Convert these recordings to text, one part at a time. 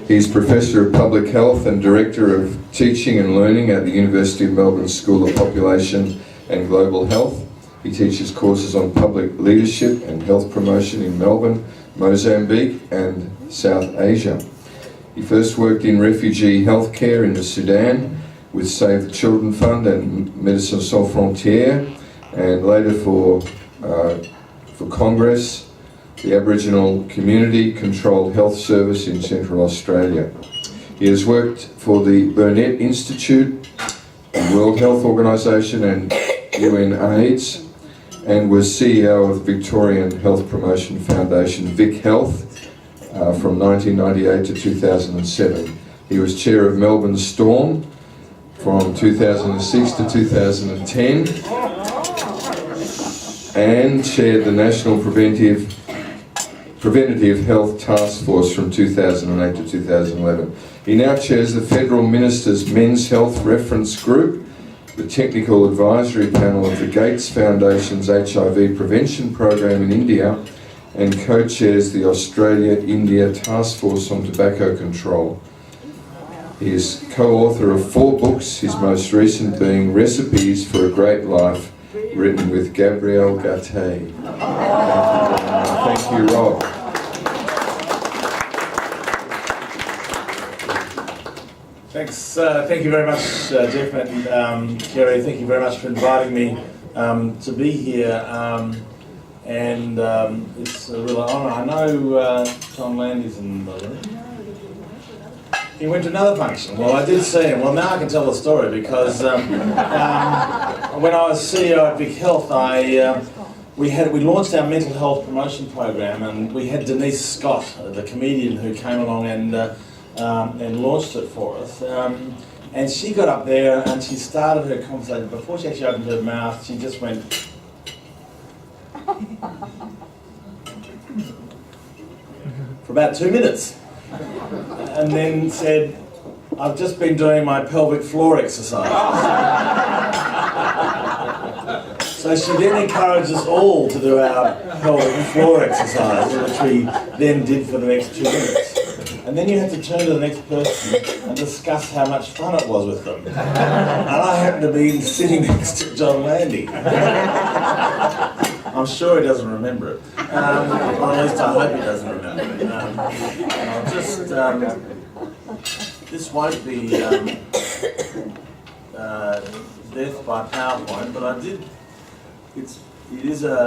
He's Professor of Public Health and Director of Teaching and Learning at the University of Melbourne School of Population and Global Health. He teaches courses on public leadership and health promotion in Melbourne, Mozambique and South Asia. He first worked in refugee healthcare in the Sudan with Save the Children Fund and Médecins Sans Frontières, and later for Congress, the Aboriginal Community Controlled Health Service in Central Australia. He has worked for the Burnett Institute, the World Health Organisation and UNAIDS, and was CEO of Victorian Health Promotion Foundation, Vic Health, from 1998 to 2007. He was chair of Melbourne Storm from 2006 to 2010 and chaired the National Preventative Health Task Force from 2008 to 2011. He now chairs the Federal Minister's Men's Health Reference Group, the Technical Advisory Panel of the Gates Foundation's HIV Prevention Program in India, and co-chairs the Australia-India Task Force on Tobacco Control. He is co-author of 4 books, his most recent being Recipes for a Great Life, written with Gabrielle Gattei. Thank you, Rob. Thanks. Thank you very much, Jeff and Kerry. Thank you very much for inviting me to be here. It's a real honour. I know John Landy's in the room. He went to another function. Well, I did see him. Well, now I can tell the story because when I was CEO at Vic Health, we launched our mental health promotion program, and we had Denise Scott, the comedian, who came along and launched it for us. And she got up there and she started her conversation. Before she actually opened her mouth, she just went. For about 2 minutes. And then said, I've just been doing my pelvic floor exercise. So she then encouraged us all to do our pelvic floor exercise, which we then did for the next 2 minutes. And then you had to turn to the next person and discuss how much fun it was with them. And I happened to be sitting next to John Landy. I'm sure he doesn't remember it. Or at least I hope he doesn't remember it. I'll just, this won't be death by PowerPoint, but I did, it is sure,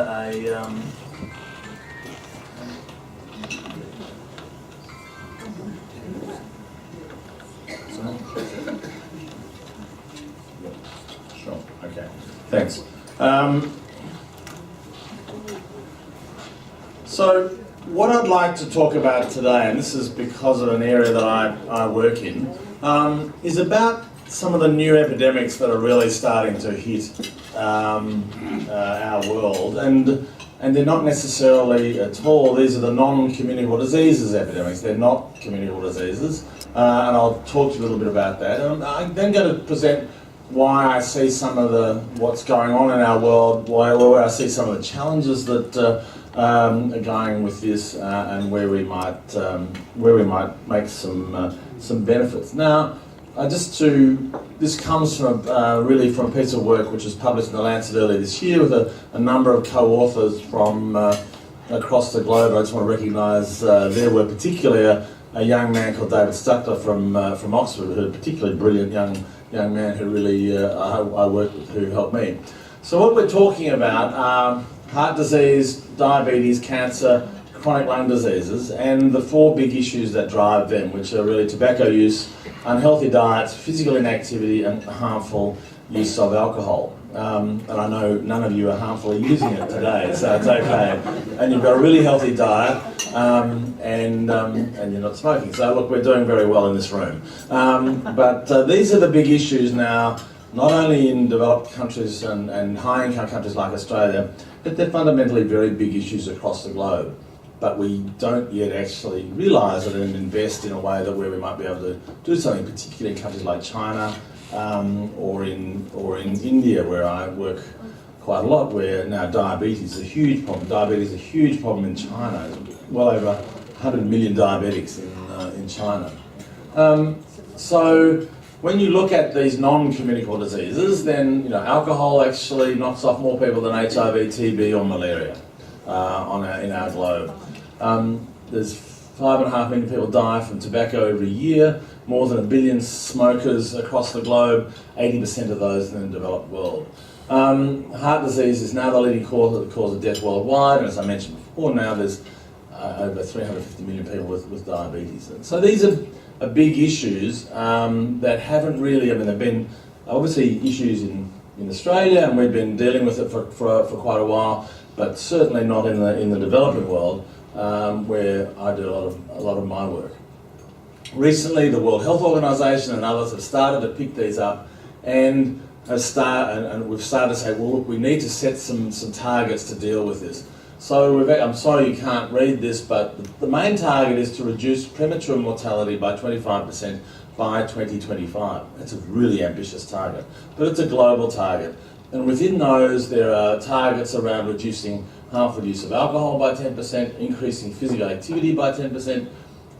okay, thanks. So what I'd like to talk about today, and this is because of an area that I work in, is about some of the new epidemics that are really starting to hit our world, and they're not necessarily at all, these are the non-communicable diseases epidemics, they're not communicable diseases, and I'll talk to you a little bit about that. And I'm then going to present why I see some of what's going on in our world, where I see some of the challenges that are going with this, and where we might make some benefits. Now, this comes from really from a piece of work which was published in the Lancet earlier this year with a number of co-authors from across the globe. I just want to recognise their work, particularly a young man called David Stuckler from Oxford, who's a particularly brilliant young man who really I worked with, who helped me. So what we're talking about are heart disease, diabetes, cancer, chronic lung diseases, and the 4 big issues that drive them, which are really tobacco use, unhealthy diets, physical inactivity, and harmful use of alcohol. And I know none of you are harmfully using it today, so it's okay. And you've got a really healthy diet, and you're not smoking. So look, we're doing very well in this room. But these are the big issues now, not only in developed countries and high-income countries like Australia, but they're fundamentally very big issues across the globe. But we don't yet actually realise it and invest in a way that where we might be able to do something, particularly in countries like China, or in India, where I work quite a lot, where now diabetes is a huge problem. Diabetes is a huge problem in China. Well over 100 million diabetics in China. So when you look at these non-communicable diseases, then alcohol actually knocks off more people than HIV, TB, or malaria in our globe. There's 5.5 million people die from tobacco every year. More than 1 billion smokers across the globe. 80% of those in the developed world. Heart disease is now the leading cause of death worldwide, and as I mentioned before, now there's over 350 million people with diabetes. And so these are big issues that haven't really, there've been obviously issues in Australia, and we've been dealing with it for quite a while, but certainly not in the developing world, where I do a lot of my work. Recently, the World Health Organization and others have started to pick these up, and we've started to say, well, look, we need to set some targets to deal with this. So I'm sorry you can't read this, but the main target is to reduce premature mortality by 25% by 2025. That's a really ambitious target, but it's a global target. And within those, there are targets around reducing harmful use of alcohol by 10%, increasing physical activity by 10%,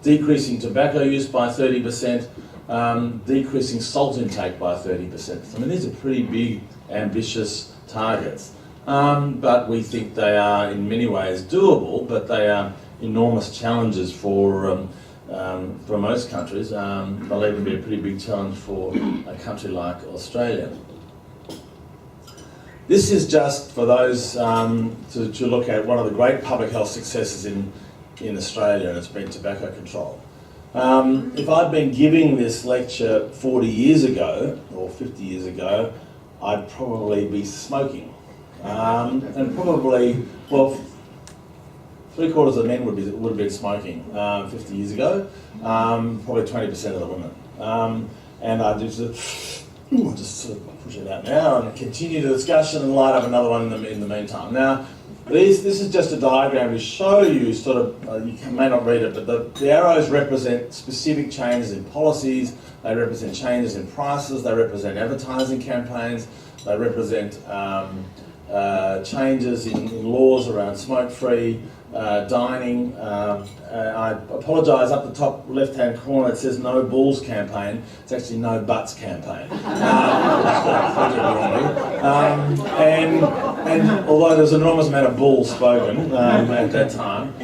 decreasing tobacco use by 30%, decreasing salt intake by 30%. These are pretty big, ambitious targets. But we think they are in many ways doable, but they are enormous challenges for most countries. They'll even be a pretty big challenge for a country like Australia. This is just for those to look at one of the great public health successes in Australia, and it's been tobacco control. If I'd been giving this lecture 40 years ago, or 50 years ago, I'd probably be smoking. And probably, well, 3/4 of the men would have been smoking 50 years ago, probably 20% of the women. And I just sort of push it out now and continue the discussion and light up another one in the meantime. Now, this is just a diagram to show you sort of, you may not read it, but the arrows represent specific changes in policies, they represent changes in prices, they represent advertising campaigns, they represent changes in laws around smoke-free dining. I apologise, up the top left-hand corner it says no bulls campaign. It's actually no butts campaign. And although there's an enormous amount of bull spoken at that time,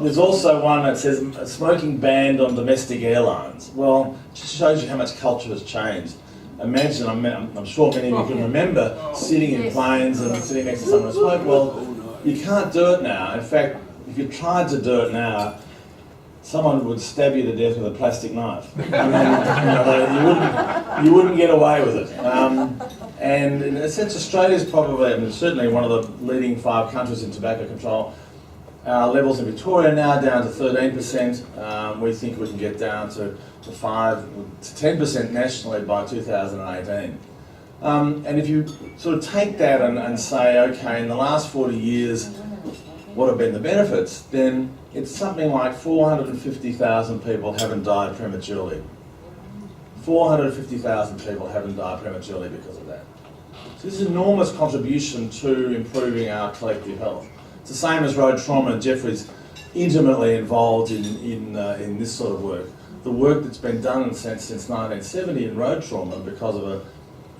there's also one that says smoking banned on domestic airlines. Well, it just shows you how much culture has changed. Imagine, I'm sure many of you can remember sitting in planes and sitting next to someone who smoked. Well, you can't do it now. In fact, if you tried to do it now, someone would stab you to death with a plastic knife. You wouldn't get away with it. And in a sense, Australia's probably, certainly one of the leading 5 countries in tobacco control. Our levels in Victoria are now down to 13%. We think we can get down to 5 to 10% nationally by 2018. And if you sort of take that and say, okay, in the last 40 years, what have been the benefits, then it's something like 450,000 people haven't died prematurely. 450,000 people haven't died prematurely because of that. So this is an enormous contribution to improving our collective health. It's the same as road trauma, and Jeffrey's intimately involved in this sort of work. The work that's been done since 1970 in road trauma, because of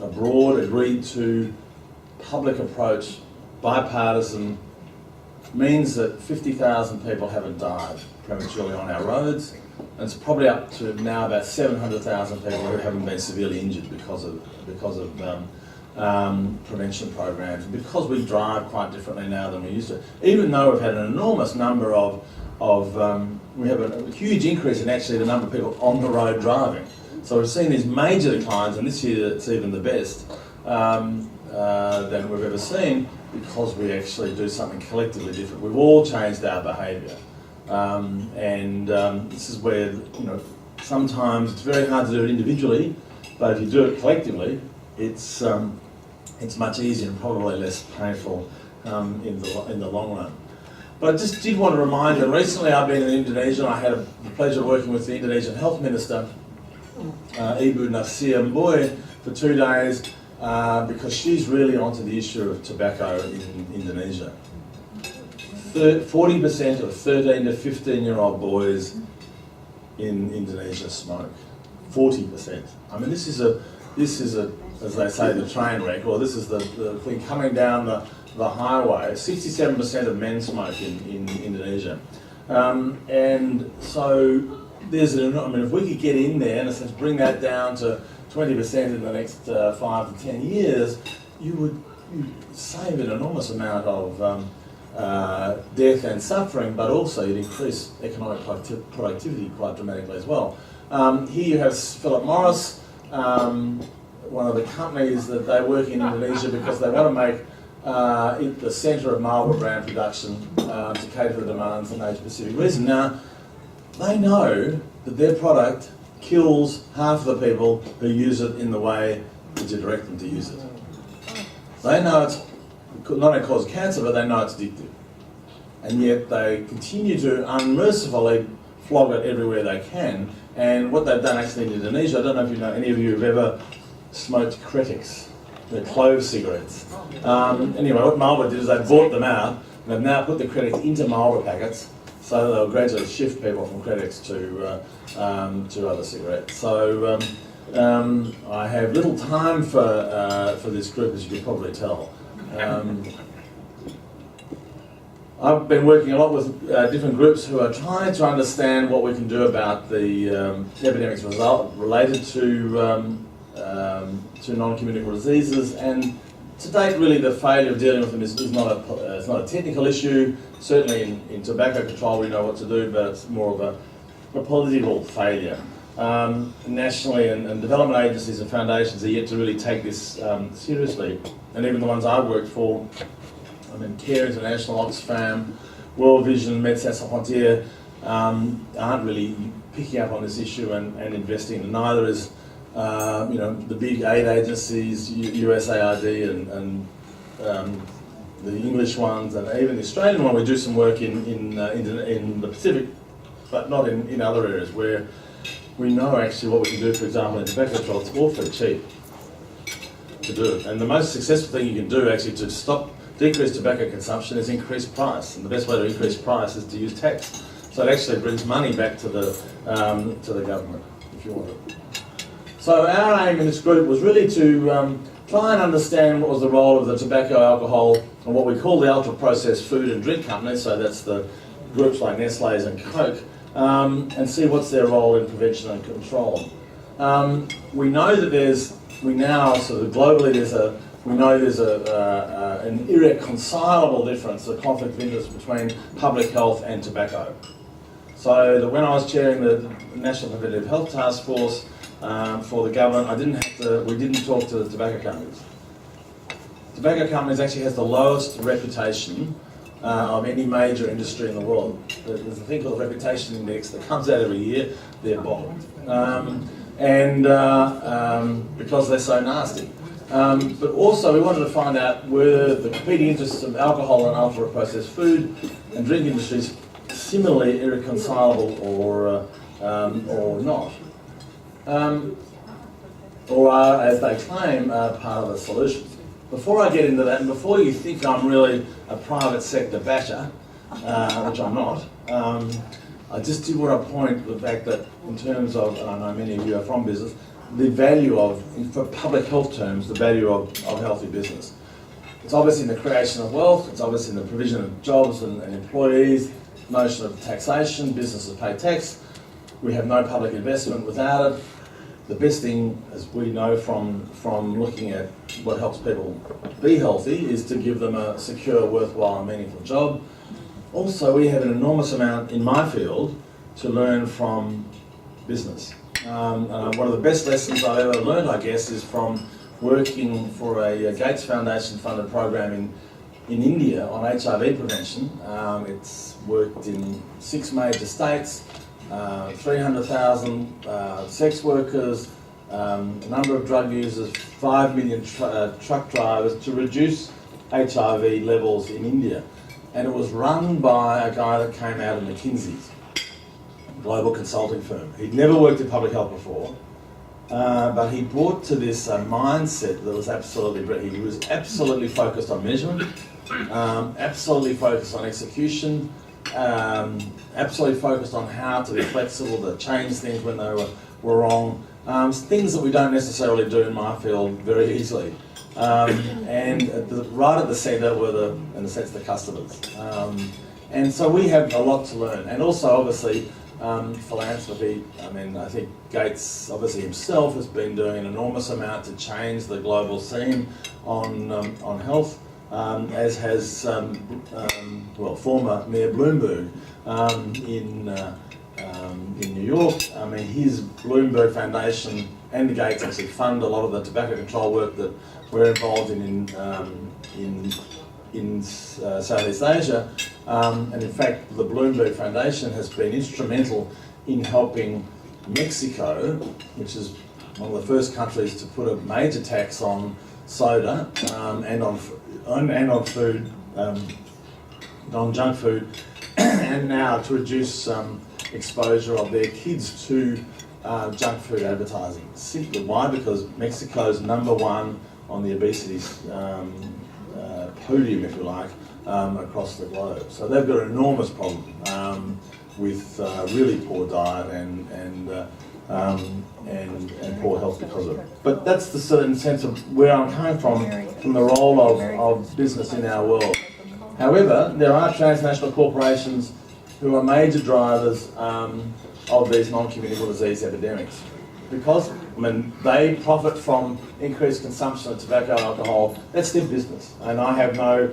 a broad, agreed-to public approach, bipartisan, means that 50,000 people haven't died prematurely on our roads, and it's probably up to now about 700,000 people who haven't been severely injured because of prevention programs, because we drive quite differently now than we used to. Even though we've had an enormous number we have a huge increase in actually the number of people on the road driving. So we've seen these major declines, and this year it's even the best than we've ever seen, because we actually do something collectively different. We've all changed our behaviour, this is where sometimes it's very hard to do it individually, but if you do it collectively, it's much easier and probably less painful in the long run. But I just did want to remind you, recently I've been in Indonesia, and I had the pleasure of working with the Indonesian Health Minister, Ibu Nasir Mboy, for 2 days, because she's really onto the issue of tobacco in Indonesia. 40% of 13 to 15-year-old boys in Indonesia smoke. 40%. I mean, this is a, as they say, the train wreck, or this is the thing coming down the highway. 67% of men smoke in Indonesia. And so there's I mean, if we could get in there and let's bring that down to 20% in the next 5 to 10 years, you'd save an enormous amount of death and suffering, but also you'd increase economic productivity quite dramatically as well. Here you have Philip Morris, one of the companies that they work in Indonesia because they want to make it the centre of Marlboro brand production to cater for the demands in Asia Pacific region. Now, they know that their product kills half the people who use it in the way that you direct them to use it. They know it's not only causes cancer, but they know it's addictive. And yet they continue to unmercifully flog it everywhere they can. And what they've done actually in Indonesia, I don't know if you know, any of you have ever smoked Cretics, they're clove cigarettes. Anyway, what Marlboro did is they bought them out, and they've now put the Cretics into Marlboro packets, so they'll gradually shift people from Cretics to other cigarettes. So I have little time for this group, as you can probably tell. I've been working a lot with different groups who are trying to understand what we can do about the epidemics related to non-communicable diseases, and to date, really, the failure of dealing with them is not a technical issue. Certainly, in tobacco control, we know what to do, but it's more of a political failure. Nationally, and development agencies and foundations are yet to really take this seriously, and even the ones I've worked for, I mean, Care International, Oxfam, World Vision, Médecins Sans Frontières, aren't really picking up on this issue and investing, and neither is the big aid agencies, USAID and the English ones, and even the Australian one. We do some work in the Pacific, but not in other areas where we know actually what we can do. For example, in tobacco control, it's awfully cheap to do it. And the most successful thing you can do actually to decrease tobacco consumption is increase price. And the best way to increase price is to use tax. So it actually brings money back to the government, if you want it. So our aim in this group was really to try and understand what was the role of the tobacco, alcohol, and what we call the ultra-processed food and drink companies, so that's the groups like Nestlé's and Coke, and see what's their role in prevention and control. We know that there's an irreconcilable difference, a conflict of interest between public health and tobacco. So that when I was chairing the National Preventative Health Task Force for the government, we didn't talk to the tobacco companies. Tobacco companies actually has the lowest reputation of any major industry in the world. There's a thing called a reputation index that comes out every year. They're bottom, because they're so nasty. But also we wanted to find out were the competing interests of alcohol and ultra-processed food and drink industries similarly irreconcilable or not. Or are, as they claim, part of the solution. Before I get into that, and before you think I'm really a private sector basher, which I'm not, I just did want to point to the fact that in terms of, and I know many of you are from business, the value of, for public health terms, the value of healthy business. It's obviously in the creation of wealth, it's obviously in the provision of jobs and employees, notion of taxation, businesses pay tax. We have no public investment without it. The best thing, as we know from looking at what helps people be healthy, is to give them a secure, worthwhile and meaningful job. Also, we have an enormous amount in my field to learn from business. One of the best lessons I've ever learned, I guess, is from working for a Gates Foundation funded program in India on HIV prevention. It's worked in 6 major states. 300,000 sex workers, a number of drug users, 5 million truck drivers to reduce HIV levels in India. And it was run by a guy that came out of McKinsey's global consulting firm. He'd never worked in public health before, but he brought to this mindset that was absolutely brilliant. He was absolutely focused on measurement, absolutely focused on execution, absolutely focused on how to be flexible, to change things when they were wrong. Things that we don't necessarily do in my field very easily. And right at the centre were in a sense, the customers. And so we have a lot to learn. And also, obviously, philanthropy. I mean, I think Gates, obviously himself, has been doing an enormous amount to change the global scene on health, as has former Mayor Bloomberg in New York. I mean, his Bloomberg Foundation and the Gates actually fund a lot of the tobacco control work that we're involved in Southeast Asia. And in fact, the Bloomberg Foundation has been instrumental in helping Mexico, which is one of the first countries to put a major tax on soda and on food, on junk food, and now to reduce exposure of their kids to junk food advertising. Simply why? Because Mexico's #1 on the obesity podium, if you like, across the globe. So they've got an enormous problem with really poor diet and poor health because of it. But that's the certain sense of where I'm coming from the role of business in our world. However, there are transnational corporations who are major drivers of these non-communicable disease epidemics. Because, I mean, they profit from increased consumption of tobacco and alcohol. That's their business, and I have no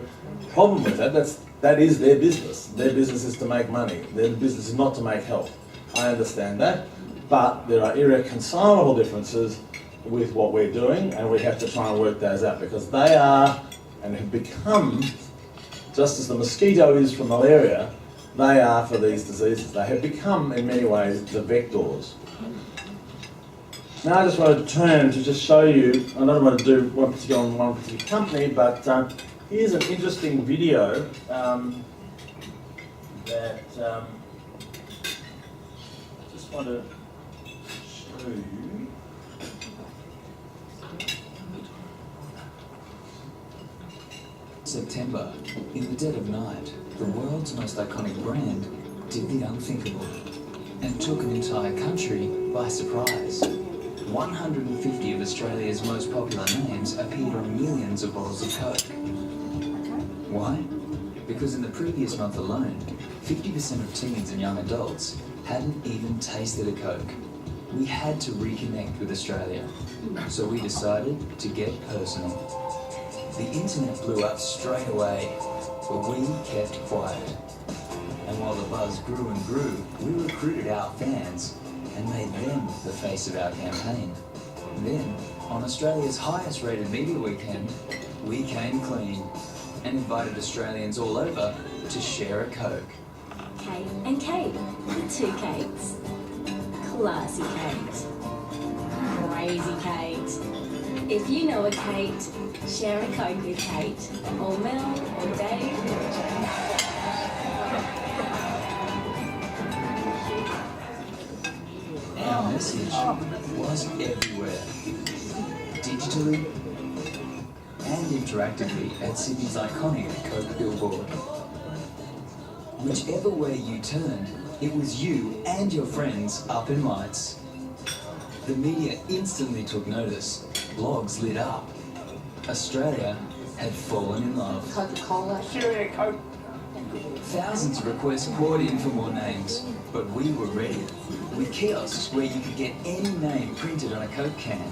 problem with that. That is their business. Their business is to make money. Their business is not to make health. I understand that, but there are irreconcilable differences with what we're doing, and we have to try and work those out, because they are and have become, just as the mosquito is for malaria, they are for these diseases. They have become, in many ways, the vectors. Now I just want to turn to just show you, I don't want to do one particular company, but here's an interesting video that I just want to show you. September, in the dead of night, the world's most iconic brand did the unthinkable and took an entire country by surprise. 150 of Australia's most popular names appeared on millions of bottles of Coke. Why? Because in the previous month alone, 50% of teens and young adults hadn't even tasted a Coke. We had to reconnect with Australia, so we decided to get personal. The internet blew up straight away, but we kept quiet. And while the buzz grew and grew, we recruited our fans and made them the face of our campaign. Then, on Australia's highest rated media weekend, we came clean and invited Australians all over to share a Coke. Kate and Kate, the two Kates. Classy Kate. Crazy Kate. If you know a Kate, share a Coke with Kate, or Mel, or Dave. Our message was everywhere, digitally and interactively at Sydney's iconic Coke billboard. Whichever way you turned, it was you and your friends up in lights. The media instantly took notice, blogs lit up. Australia had fallen in love. Coca-Cola. Cheerio, Coke. Thousands of requests poured in for more names, but we were ready. With kiosks where you could get any name printed on a Coke can.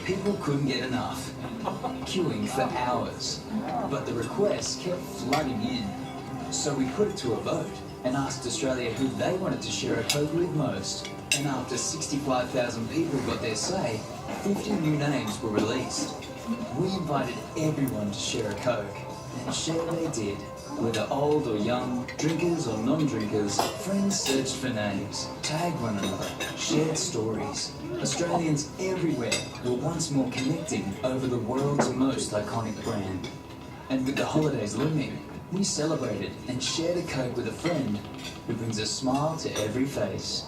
People couldn't get enough, queuing for hours. But the requests kept flooding in. So we put it to a vote and asked Australia who they wanted to share a Coke with most. And after 65,000 people got their say, 50 new names were released. We invited everyone to share a Coke, and share they did. Whether old or young, drinkers or non-drinkers, friends searched for names, tagged one another, shared stories. Australians everywhere were once more connecting over the world's most iconic brand. And with the holidays looming, we celebrated and shared a Coke with a friend who brings a smile to every face.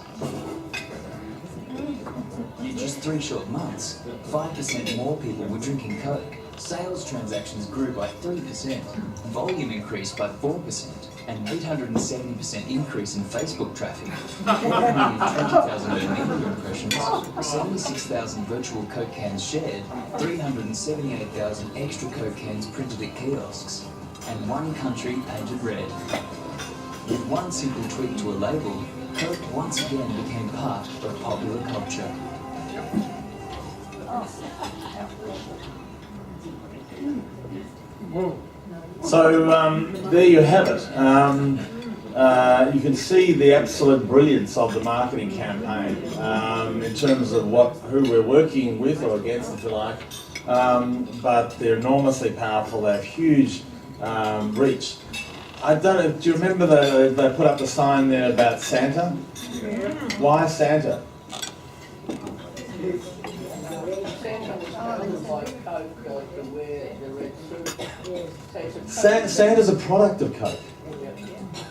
In just 3 short months, 5% more people were drinking Coke. Sales transactions grew by 3%, volume increased by 4%. an 870% increase in Facebook traffic, 120,000 media impressions, 76,000 virtual Coke cans shared, 378,000 extra Coke cans printed at kiosks, and one country painted red. With one simple tweak to a label, Coke once again became part of popular culture. So there you have it. You can see the absolute brilliance of the marketing campaign in terms of who we're working with or against, if you like. But they're enormously powerful. They have huge reach. I don't know. Do you remember they put up the sign there about Santa? Why Santa? Santa's a product of Coke.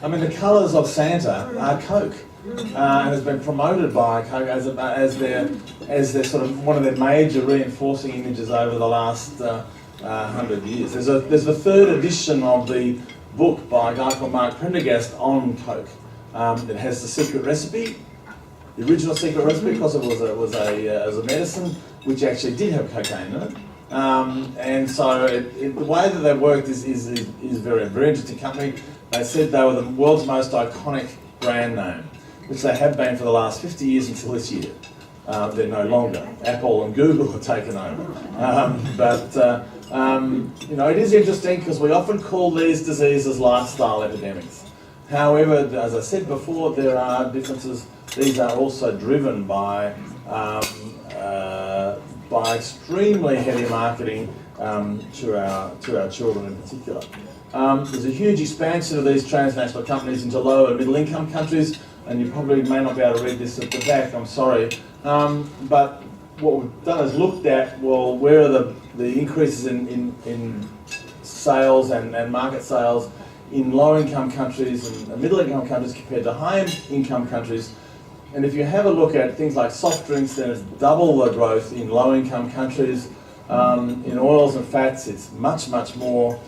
I mean, the colours of Santa are Coke, and has been promoted by Coke as their sort of one of their major reinforcing images over the last 100 years. There's the third edition of the book by a guy called Mark Prendergast on Coke. It has the secret recipe, the original secret recipe, because it was a medicine which actually did have cocaine in it. And so the way that they worked is very, very interesting company. They said they were the world's most iconic brand name, which they have been for the last 50 years until this year. They're no longer. Apple and Google have taken over. It is interesting because we often call these diseases lifestyle epidemics. However, as I said before, there are differences. These are also driven by extremely heavy marketing to our children in particular. There's a huge expansion of these transnational companies into low and middle income countries, and you probably may not be able to read this at the back, I'm sorry. But what we've done is looked at, well, where are the increases in sales and market sales in low income countries and middle income countries compared to high income countries. And if you have a look at things like soft drinks, then it's double the growth in low-income countries. In oils and fats, it's much, much more.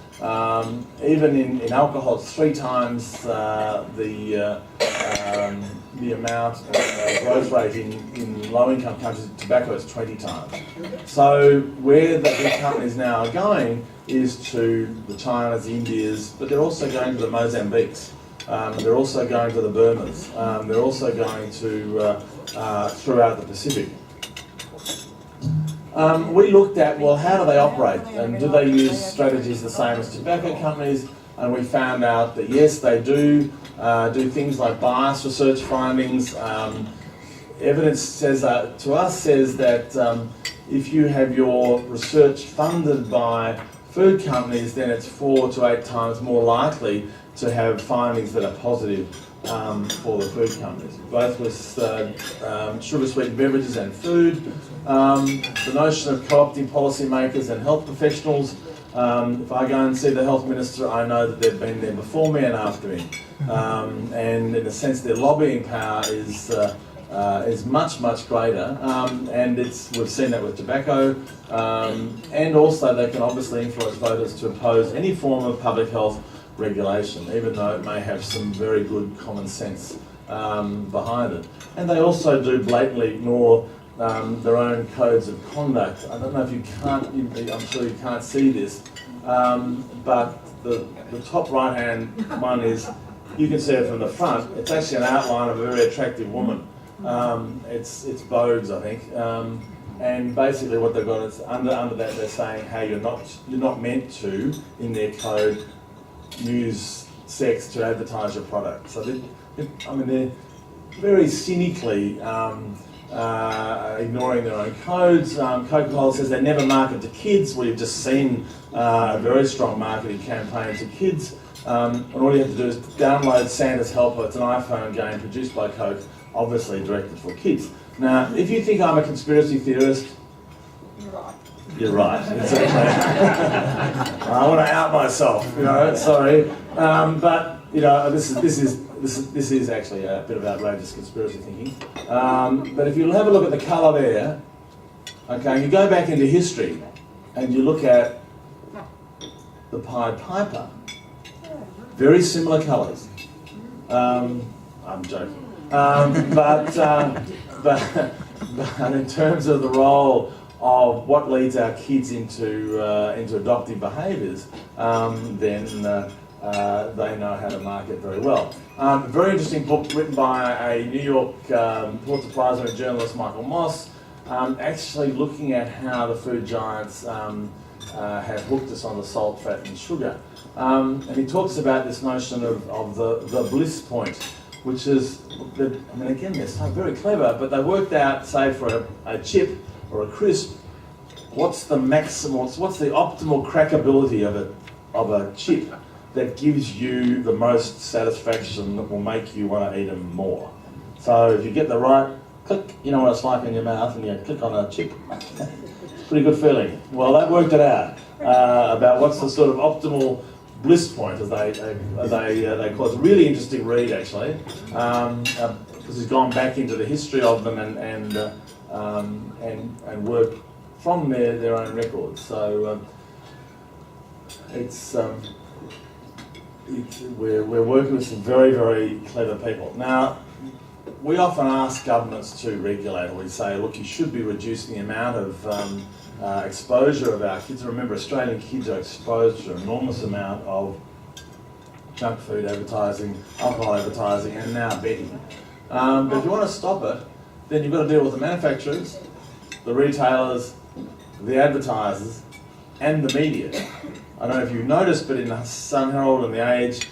Even in alcohol, it's 3 times the amount of growth rate in low-income countries. Tobacco is 20 times. So where the big companies now are going is to the Chinas, the Indias, but they're also going to the Mozambiques. They're also going to the Burmas. They're also going to throughout the Pacific. We looked at, well, how do they operate? And do they use strategies the same as tobacco companies? And we found out that yes, they do things like bias research findings. Evidence says to us says that if you have your research funded by food companies, then it's 4 to 8 times more likely to have findings that are positive for the food companies, both with sugar-sweetened beverages and food. The notion of co-opting policymakers and health professionals. If I go and see the health minister, I know that they've been there before me and after me. And in a sense, their lobbying power is much, much greater. And we've seen that with tobacco. And also they can obviously influence voters to oppose any form of public health regulation, even though it may have some very good common sense behind it. And they also do blatantly ignore their own codes of conduct. I don't know if you can't, I'm sure you can't see this, but the top right hand one is, you can see it from the front, it's actually an outline of a very attractive woman. It's Bogues, I think. And basically what they've got is under that they're saying, hey, you're not meant to, in their code, use sex to advertise your product. So they're very cynically ignoring their own codes. Coca-Cola says they never market to kids. We've just seen a very strong marketing campaign to kids. And all you have to do is download Santa's Helper. It's an iPhone game produced by Coke, obviously directed for kids. Now, if you think I'm a conspiracy theorist, you're right. I want to out myself, sorry. But this is actually a bit of outrageous conspiracy thinking. But if you have a look at the colour there, okay, you go back into history and you look at the Pied Piper. very similar colours. I'm joking. But in terms of the role of what leads our kids into adoptive behaviours, then they know how to market very well. Very interesting book written by a New York Pulitzer Prize-winning journalist, Michael Moss, actually looking at how the food giants have hooked us on the salt, fat and sugar. And he talks about this notion of the bliss point, which is, I mean, again, they're so very clever, but they worked out, say, for a chip or a crisp, what's the maximum, what's the optimal crackability of a chip that gives you the most satisfaction, that will make you want to eat them more. So if you get the right click, you know what it's like in your mouth, and you click on a chip. It's a pretty good feeling. Well, they worked it out about what's the sort of optimal bliss point, as they call it. It's a really interesting read, actually, because he's gone back into the history of them and worked from their own records. So we're working with some very, very clever people. Now, we often ask governments to regulate. We say, look, you should be reducing the amount of exposure of our kids. Remember, Australian kids are exposed to an enormous amount of junk food advertising, alcohol advertising, and now betting. But if you want to stop it, then you've got to deal with the manufacturers, the retailers, the advertisers, and the media. I don't know if you've noticed, but in the Sun Herald and the Age,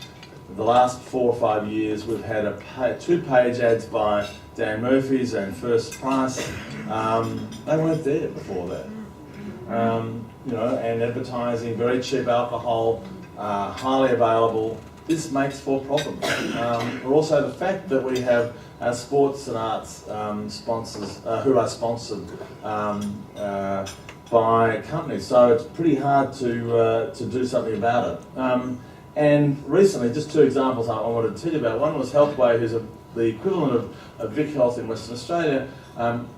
the last 4 or 5 years, we've had 2-page ads by Dan Murphy's and First Price. They weren't there before that. And advertising very cheap alcohol, highly available. This makes for problems. Or also the fact that we have our sports and arts sponsors who are sponsored by companies, so it's pretty hard to do something about it. And recently, just 2 examples I wanted to tell you about. One was Healthway, who's the equivalent of Vic Health in Western Australia.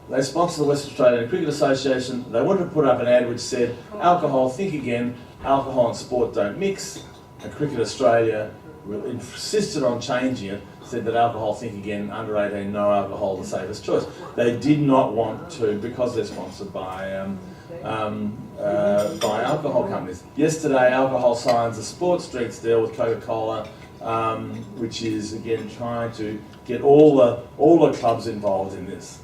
They sponsor the Western Australian Cricket Association. They wanted to put up an ad which said, alcohol, think again, alcohol and sport don't mix. And Cricket Australia insisted on changing it, said that alcohol, think again, under 18, no alcohol, the safest choice. They did not want to, because they're sponsored by alcohol companies. Yesterday, alcohol signs a sports drinks deal with Coca-Cola, which is again trying to get all the clubs involved in this.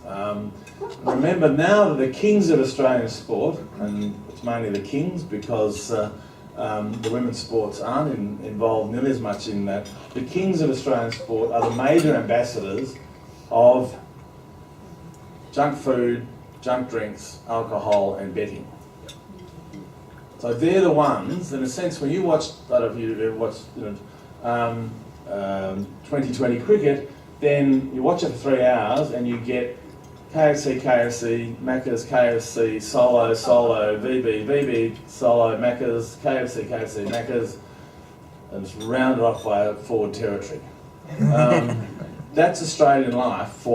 Remember now that the kings of Australian sport, and it's mainly the kings because the women's sports aren't involved nearly as much in that, the kings of Australian sport are the major ambassadors of junk food, junk drinks, alcohol and betting. So they're the ones, in a sense, when you watch, I don't know if you've ever watched 2020 cricket, then you watch it for 3 hours and you get KFC, Macca's, KFC, Solo, VB, Solo, Macca's, KFC, Macca's, and it's rounded off by forward territory. That's Australian life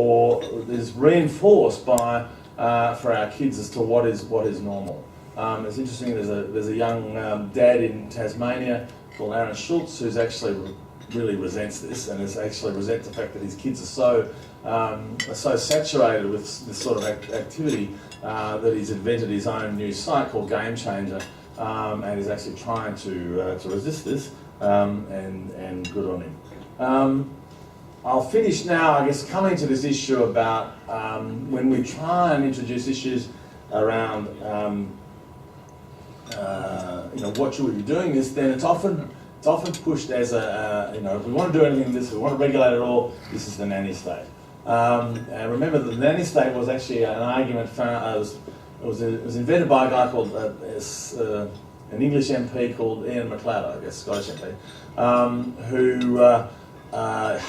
is reinforced by for our kids as to what is normal. It's interesting. There's a young dad in Tasmania called Aaron Schultz who's actually really resents this and resents the fact that his kids are so saturated with this sort of activity that he's invented his own new site called Game Changer, and he's actually trying to resist this. And good on him. I'll finish now, I guess, coming to this issue about when we try and introduce issues around, what should we be doing this, then it's often pushed as if we want to do anything this, we want to regulate it all, this is the nanny state. And remember that the nanny state was actually an argument it was invented by a guy called, an English MP called Ian McLeod, I guess, Scottish MP, who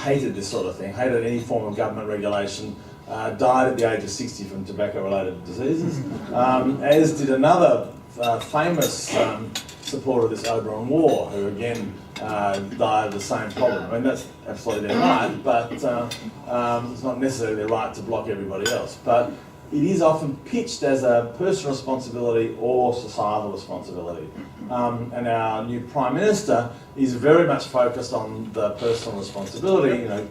hated this sort of thing, hated any form of government regulation, died at the age of 60 from tobacco-related diseases, as did another famous supporter of this Oberon War, who again died of the same problem. I mean, that's absolutely their right, but it's not necessarily their right to block everybody else. But it is often pitched as a personal responsibility or societal responsibility. And our new Prime Minister is very much focused on the personal responsibility. You know,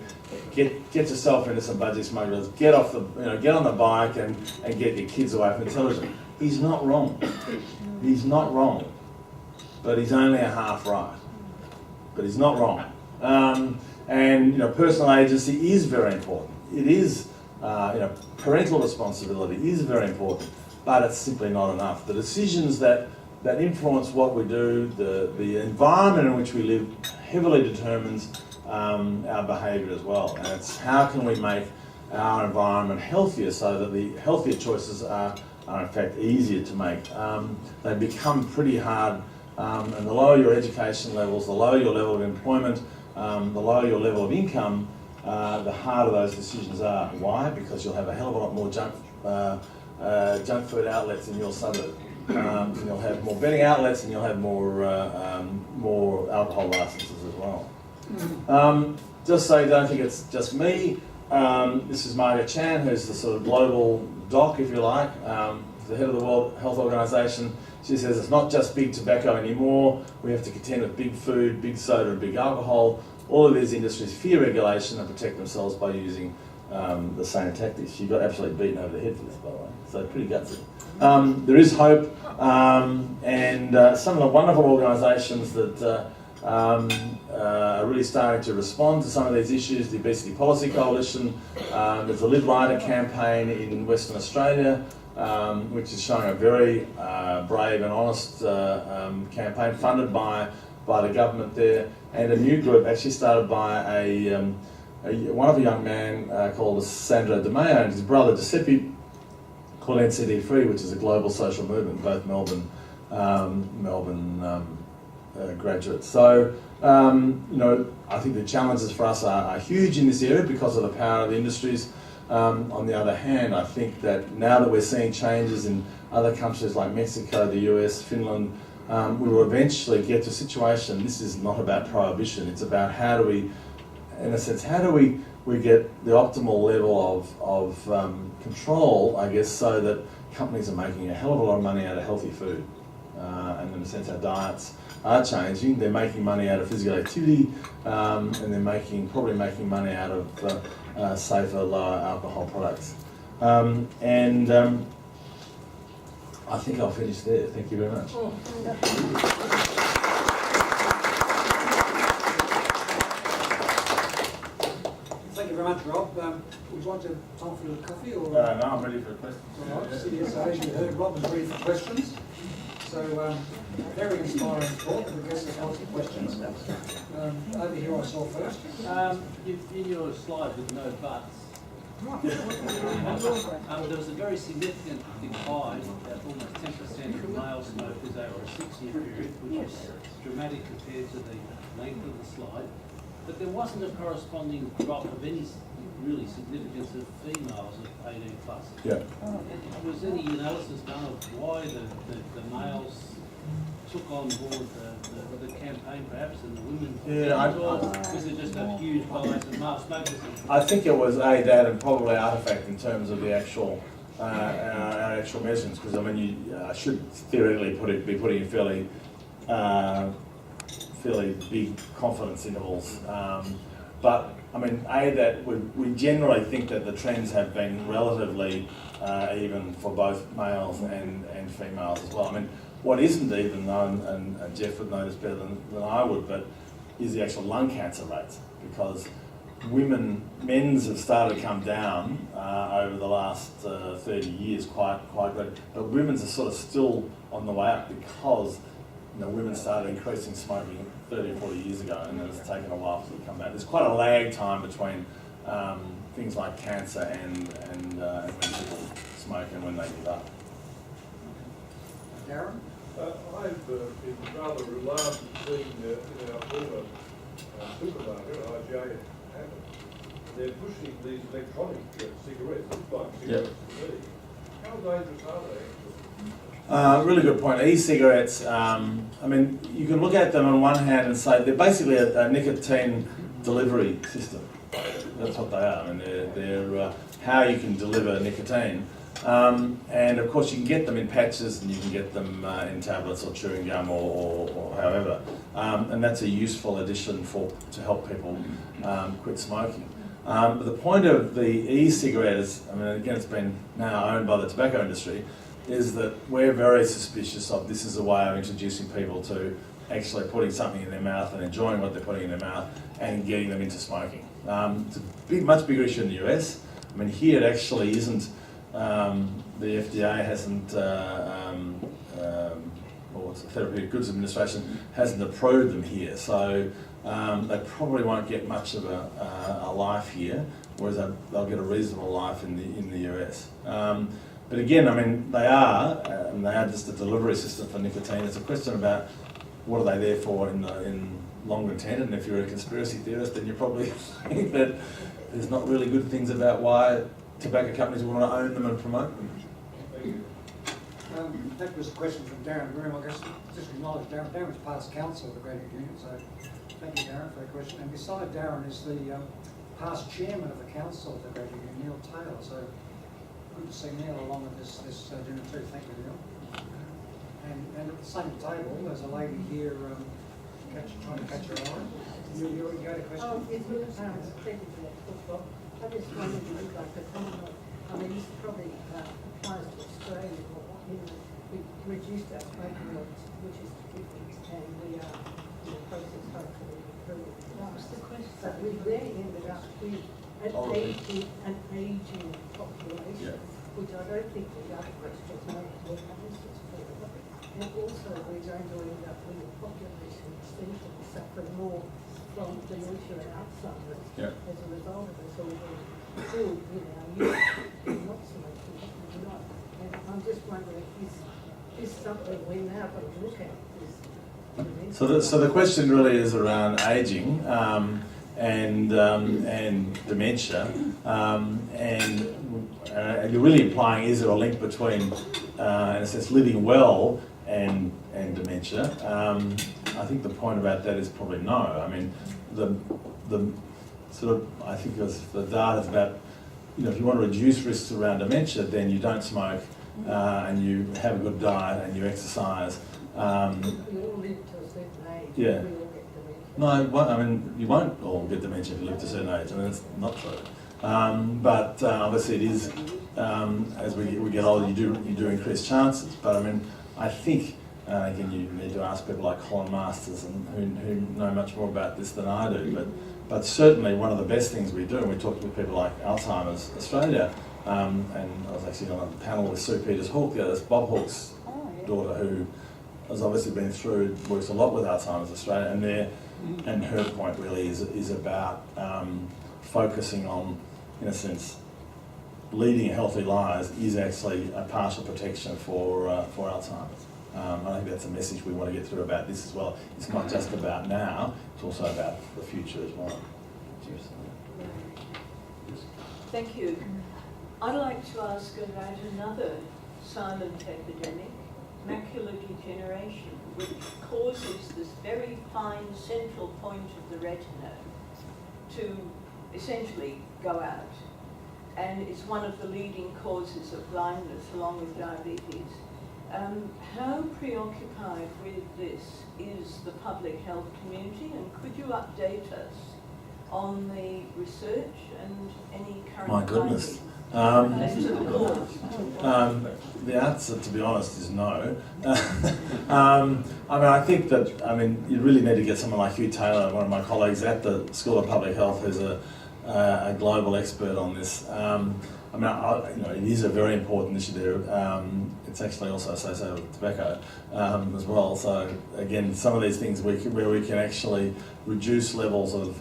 get yourself into some budgie smugglers, get on the bike and get your kids away from television. He's not wrong. He's not wrong. But he's only a half right. But he's not wrong. And you know, personal agency is very important. It is, parental responsibility is very important, but it's simply not enough. The decisions that influence what we do, the environment in which we live, heavily determines our behaviour as well. And it's how can we make our environment healthier so that the healthier choices are in fact easier to make. They become pretty hard, and the lower your education levels, the lower your level of employment, the lower your level of income, the harder those decisions are. Why? Because you'll have a hell of a lot more junk food outlets in your suburb. And you'll have more betting outlets, and you'll have more alcohol licences as well. Just so you don't think it's just me, this is Margaret Chan, who's the sort of global doc, if you like, the head of the World Health Organization. She says it's not just big tobacco anymore. We have to contend with big food, big soda, and big alcohol. All of these industries fear regulation and protect themselves by using the same tactics. She got absolutely beaten over the head for this, by the way. So pretty gutsy. There is hope, and some of the wonderful organisations that are really starting to respond to some of these issues. The Obesity Policy Coalition, there's a Live Lighter campaign in Western Australia, which is showing a very brave and honest campaign funded by the government there, and a new group actually started by one of a young man called Sandro De Mayo and his brother Giuseppe, called NCD Free, which is a global social movement, both Melbourne graduates. So, I think the challenges for us are huge in this area because of the power of the industries. On the other hand, I think that now that we're seeing changes in other countries like Mexico, the US, Finland, we will eventually get to a situation. This is not about prohibition. It's about how do we get the optimal level of control, I guess, so that companies are making a hell of a lot of money out of healthy food. And in a sense, our diets are changing. They're making money out of physical activity, and they're probably making money out of safer, lower alcohol products. I think I'll finish there. Thank you very much. Thank you very much, Rob. Would you like to have time for a coffee? Or? No, I'm ready for a question. All right. So as you heard, Rob was ready for questions. So very inspiring talk. I guess there's lots of questions. Over here I saw first. In your slide with no buts, there was a very significant decline, almost 10% of male smokers over a 6-year period, which is dramatic compared to the length of the slide. But there wasn't a corresponding drop of any really significance of females of 18 plus. Yeah. Was any analysis done of why the males took on board the campaign perhaps, and the women didn't, or was it just a huge bias of male smokers? I think it was that and probably artefact in terms of the actual our actual measurements, because I mean you should theoretically be putting in fairly big confidence intervals, but I mean that we generally think that the trends have been relatively even for both males and females as well. I mean, what isn't even known, and Jeff would know this better than I would, but is the actual lung cancer rates, because men's have started to come down over the last 30 years quite good, but women's are sort of still on the way up because women started increasing smoking 30 or 40 years ago, and it's taken a while to come back. There's quite a lag time between things like cancer and when people smoke and when they give up. Darren? I've been rather alarmed seeing in our former supermarket, IJ, they're pushing these electronic cigarettes, look like cigarettes to me. How dangerous are they? Really good point. E-cigarettes, I mean, you can look at them on one hand and say they're basically a nicotine delivery system. That's what they are. I mean, they're how you can deliver nicotine. And of course you can get them in patches and you can get them in tablets or chewing gum or however. And that's a useful addition to help people quit smoking. But the point of the e-cigarette is, I mean, again, it's been now owned by the tobacco industry, is that we're very suspicious of this as a way of introducing people to actually putting something in their mouth and enjoying what they're putting in their mouth and getting them into smoking. It's a much bigger issue in the US. I mean, here it actually isn't, the FDA hasn't, or the Therapeutic Goods Administration hasn't approved them here. So they probably won't get much of a life here, whereas they'll get a reasonable life in the US. But again, I mean, they are just a delivery system for nicotine. It's a question about what are they there for in longer intent, and if you're a conspiracy theorist, then you probably think that there's not really good things about why tobacco companies want to own them and promote them. That was a question from Darren Groom. I guess just acknowledge Darren was past council of the Graduate Union, so thank you, Darren, for that question. And beside Darren is the past chairman of the council of the Graduate Union, Neil Taylor. So good to see Neil along with this dinner too. Thank you, Neil. And at the same table, there's a lady here trying to catch her eye. You had a question? Oh, it's really thank you for that football. I just wondered if you'd like to comment on, I mean, this probably applies to Australia, but we reduced our smoking levels, which is different, and we are in the process hopefully of improving. That was the question. But we then ended up with an aging population, which I don't think the other questions make more answers for. And also we're going to end up with a population extension suffering more from dementia and Alzheimer's as a result of us all being filled with our youth and not smoking and not. And I'm just wondering, is something we're now going to look at? So the question really is around ageing and dementia, and you're really implying, is there a link between, in a sense, living well and dementia? I think the point about that is probably no. I mean, the sort of, I think the data's about, if you want to reduce risks around dementia, then you don't smoke, and you have a good diet and you exercise. We all live to a certain age. Yeah. We all get dementia. No, I mean, you won't all get dementia if you live to a certain age. I mean, that's not true. But obviously it is, as we get older, you do increase chances. But I mean, I think, again, you need to ask people like Colin Masters and who know much more about this than I do. But certainly one of the best things we do, and we talked with people like Alzheimer's Australia, and I was actually on a panel with Sue Peters-Hawke, that's Bob Hawke's daughter, who has obviously been through, works a lot with Alzheimer's Australia, and her point really is about focusing on, in a sense, leading healthy lives is actually a partial protection for Alzheimer's. I think that's a message we want to get through about this as well. It's not just about now, it's also about the future as well. Thank you. I'd like to ask about another silent epidemic, macular degeneration, which causes this very fine central point of the retina to essentially go out. And it's one of the leading causes of blindness along with diabetes. How preoccupied with this is the public health community, and could you update us on the research and any current My goodness. findings? The answer, to be honest, is no. I mean, I think that, you really need to get someone like Hugh Taylor, one of my colleagues at the School of Public Health, who's a global expert on this. It is a very important issue there. It's actually also associated with tobacco as well. So again, some of these things where we can actually reduce levels of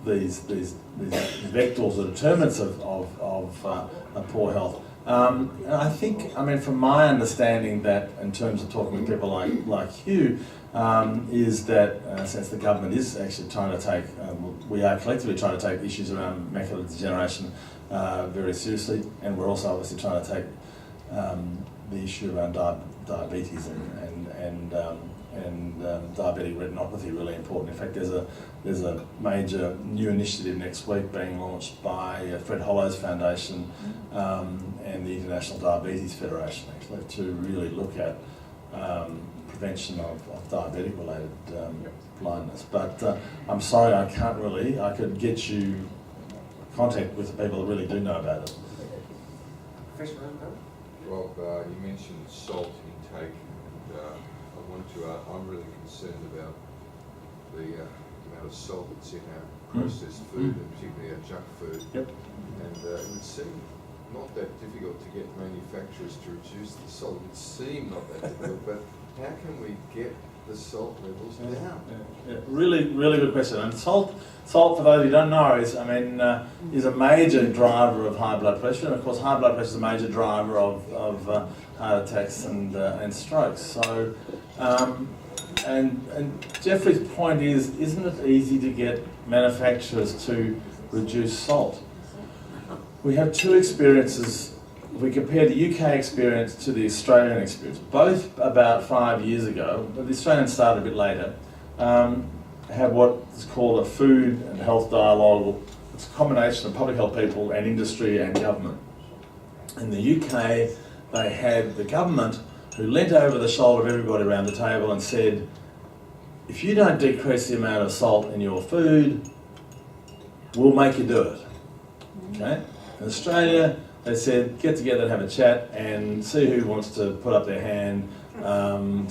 these vectors or determinants of poor health. I think, from my understanding, that in terms of talking with people like Hugh, is that since the government is actually trying to take, we are collectively trying to take issues around macular degeneration very seriously, and we're also obviously trying to take the issue around diabetes and diabetic diabetic retinopathy really important. In fact, there's a major new initiative next week being launched by Fred Hollow's Foundation and the International Diabetes Federation, actually, to really look at prevention of diabetic-related blindness. But I'm sorry, I can't really. I could get you contact with the people that really do know about it. Professor Rambo? Rob, you mentioned salt intake, and I want to. I'm really concerned about the amount of salt that's in our processed food, and particularly our junk food. Yep. And it would seem not that difficult to get manufacturers to reduce the salt. It would seem not that difficult, but how can we get the salt levels down? Really, really good question. And salt, for those who don't know, is a major driver of high blood pressure, and of course, high blood pressure is a major driver of heart attacks and strokes. So, and Jeffrey's point is, isn't it easy to get manufacturers to reduce salt? We have two experiences. If we compare the UK experience to the Australian experience, both about 5 years ago, but the Australians started a bit later, have what is called a food and health dialogue. It's a combination of public health people and industry and government. In the UK, they had the government who leant over the shoulder of everybody around the table and said, if you don't decrease the amount of salt in your food, we'll make you do it. Okay? In Australia, they said, get together and have a chat and see who wants to put up their hand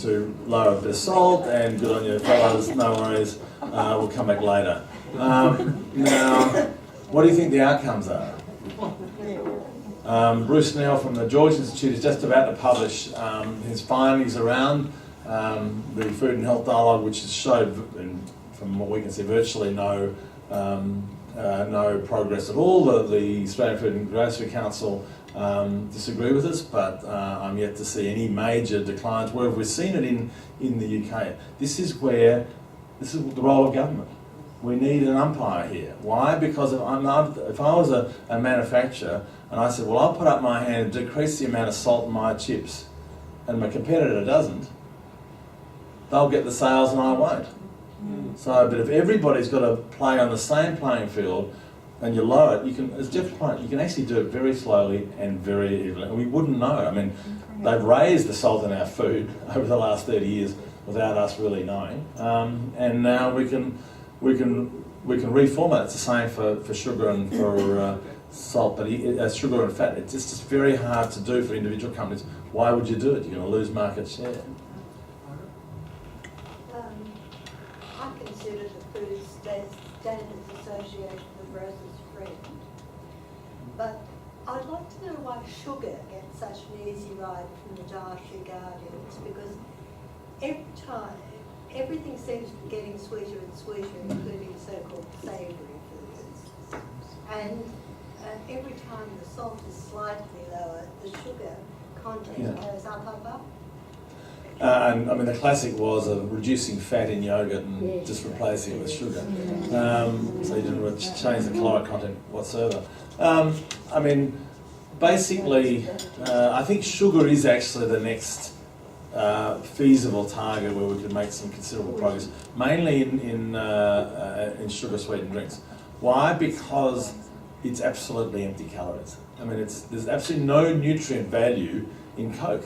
to lower a bit of salt, and good on you fellas, no worries, we'll come back later. Now, what do you think the outcomes are? Bruce Neal from the George Institute is just about to publish his findings around the Food and Health Dialogue, which has showed, from what we can see, virtually no progress at all. The Australian Food and Grocery Council disagree with us, but I'm yet to see any major declines. Where have we seen it in the UK? This is the role of government. We need an umpire here. Why? Because if I was a manufacturer and I said, well, I'll put up my hand and decrease the amount of salt in my chips, and my competitor doesn't, they'll get the sales and I won't. So, but if everybody's got to play on the same playing field and you lower it, you can, as Jeff's point, you can actually do it very slowly and very evenly. And we wouldn't know. I mean, they've raised the salt in our food over the last 30 years without us really knowing. And now we can reformat. It's the same for sugar and for salt, but sugar and fat. It's just very hard to do for individual companies. Why would you do it? You're going to lose market share. I consider the Food Standards Association the grocer's friend. But I'd like to know why sugar gets such an easy ride from the dietary guardians, because every time, everything seems to be getting sweeter and sweeter, including so-called savoury foods. And every time the salt is slightly lower, the sugar content goes up. And I mean, the classic was of reducing fat in yogurt and just replacing it with sugar. So you didn't change the caloric content whatsoever. I mean, basically, I think sugar is actually the next feasible target where we could make some considerable progress, mainly in sugar sweetened drinks. Why? Because it's absolutely empty calories. I mean, there's absolutely no nutrient value in Coke.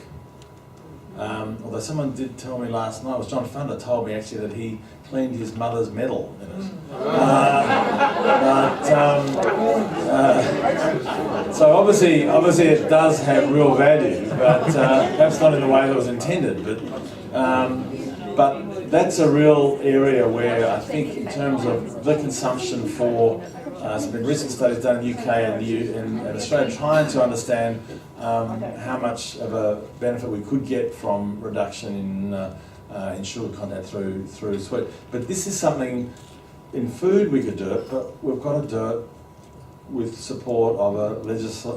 Although someone did tell me last night, it was John Funder told me actually that he cleaned his mother's medal in it. So obviously it does have real value, but perhaps not in the way that was intended. But that's a real area where I think, in terms of the consumption for there's been recent studies done in the UK and Australia trying to understand how much of a benefit we could get from reduction in sugar content through sweet. But this is something, in food we could do it, but we've got to do it with support of a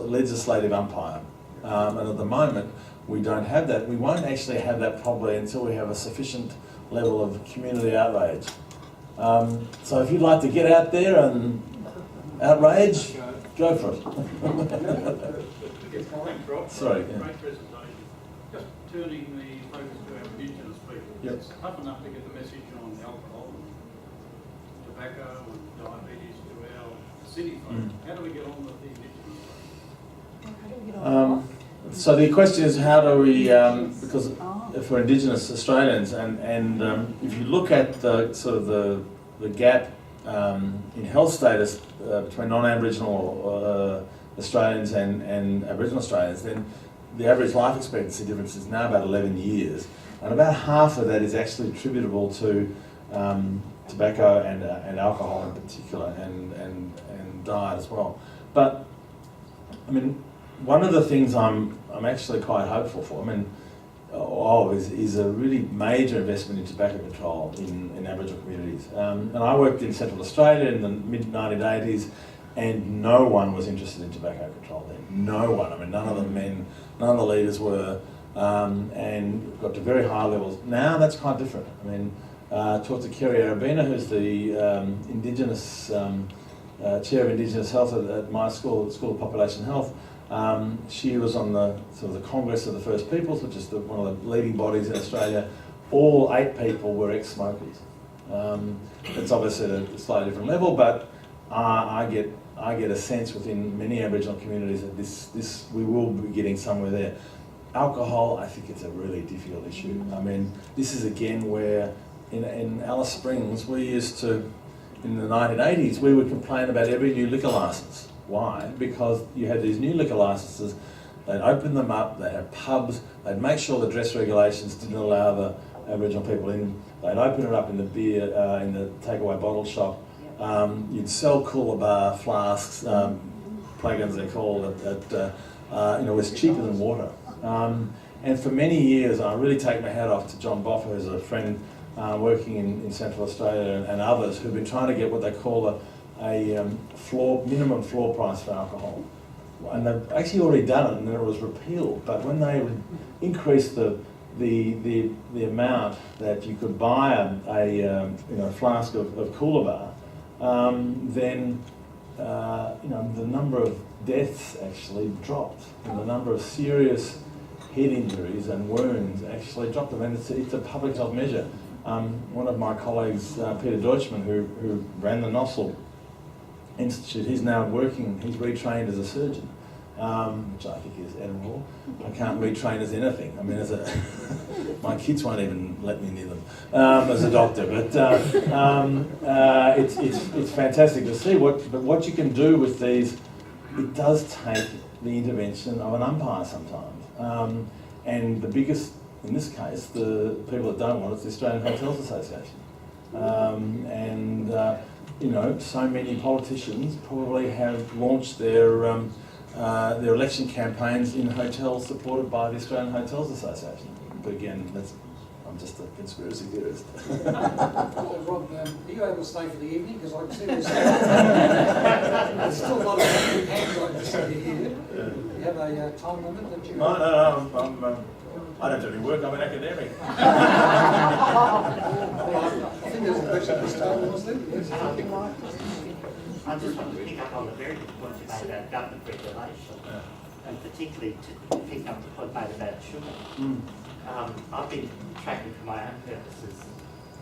legislative umpire. And at the moment, we don't have that. We won't actually have that probably until we have a sufficient level of community outrage. So if you'd like to get out there and outrage, go for it. Thanks, Rob. Sorry. Great presentation. Just turning the focus to our Indigenous people. Yep. It's tough enough to get the message on alcohol and tobacco and diabetes to our city folk. How do we get on with the Indigenous folk? So the question is, how do we, because for Indigenous Australians, and if you look at the sort of the gap in health status between non-Aboriginal Australians and Aboriginal Australians, then the average life expectancy difference is now about 11 years, and about half of that is actually attributable to tobacco and alcohol in particular, and diet as well. But I mean, one of the things I'm actually quite hopeful for, is a really major investment in tobacco control in Aboriginal communities. And I worked in Central Australia in the mid-1980s, and no one was interested in tobacco control then. No one. I mean, none of the leaders were, and got to very high levels. Now that's quite different. I mean, talk to Kerry Arabina, who's the Indigenous Chair of Indigenous Health at my school, School of Population Health. She was on the sort of the Congress of the First Peoples, which is one of the leading bodies in Australia. All 8 people were ex-smokers. It's obviously at a slightly different level, but I get a sense within many Aboriginal communities that this we will be getting somewhere there. Alcohol, I think it's a really difficult issue. I mean, this is again where in Alice Springs we used to, in the 1980s, we would complain about every new liquor licence. Why? Because you had these new liquor licences, they'd open them up, they'd have pubs, they'd make sure the dress regulations didn't allow the Aboriginal people in, they'd open it up in the beer, in the takeaway bottle shop, you'd sell cooler bar flasks, plugins they're called, it's cheaper than water. And for many years, I really take my hat off to John Boffa, who's a friend working in Central Australia, and others who've been trying to get what they call a minimum floor price for alcohol, and they've actually already done it, and then it was repealed. But when they increased the amount that you could buy a flask of cooler bar, then the number of deaths actually dropped, and the number of serious head injuries and wounds actually dropped. And it's a public health measure. One of my colleagues, Peter Deutschmann, who ran the Nossel Institute, he's retrained as a surgeon, which I think is admirable. I can't retrain as anything. I mean, my kids won't even let me near them as a doctor. But it's fantastic to see what you can do with these. It does take the intervention of an umpire sometimes, and the biggest, in this case, the people that don't want it is the Australian Hotels Association, so many politicians probably have launched their election campaigns in hotels supported by the Australian Hotels Association. But again, I'm just a conspiracy theorist. Rob, are you able to stay for the evening? Because I can see there's still a lot of hands I can see here. You have a time limit that you... No, I don't do any work, I'm an academic. I think there's a question at this table, was there? Yes. I just want to pick up on the very good point you made about government regulation, and particularly to pick up the point made about sugar. I've been tracking for my own purposes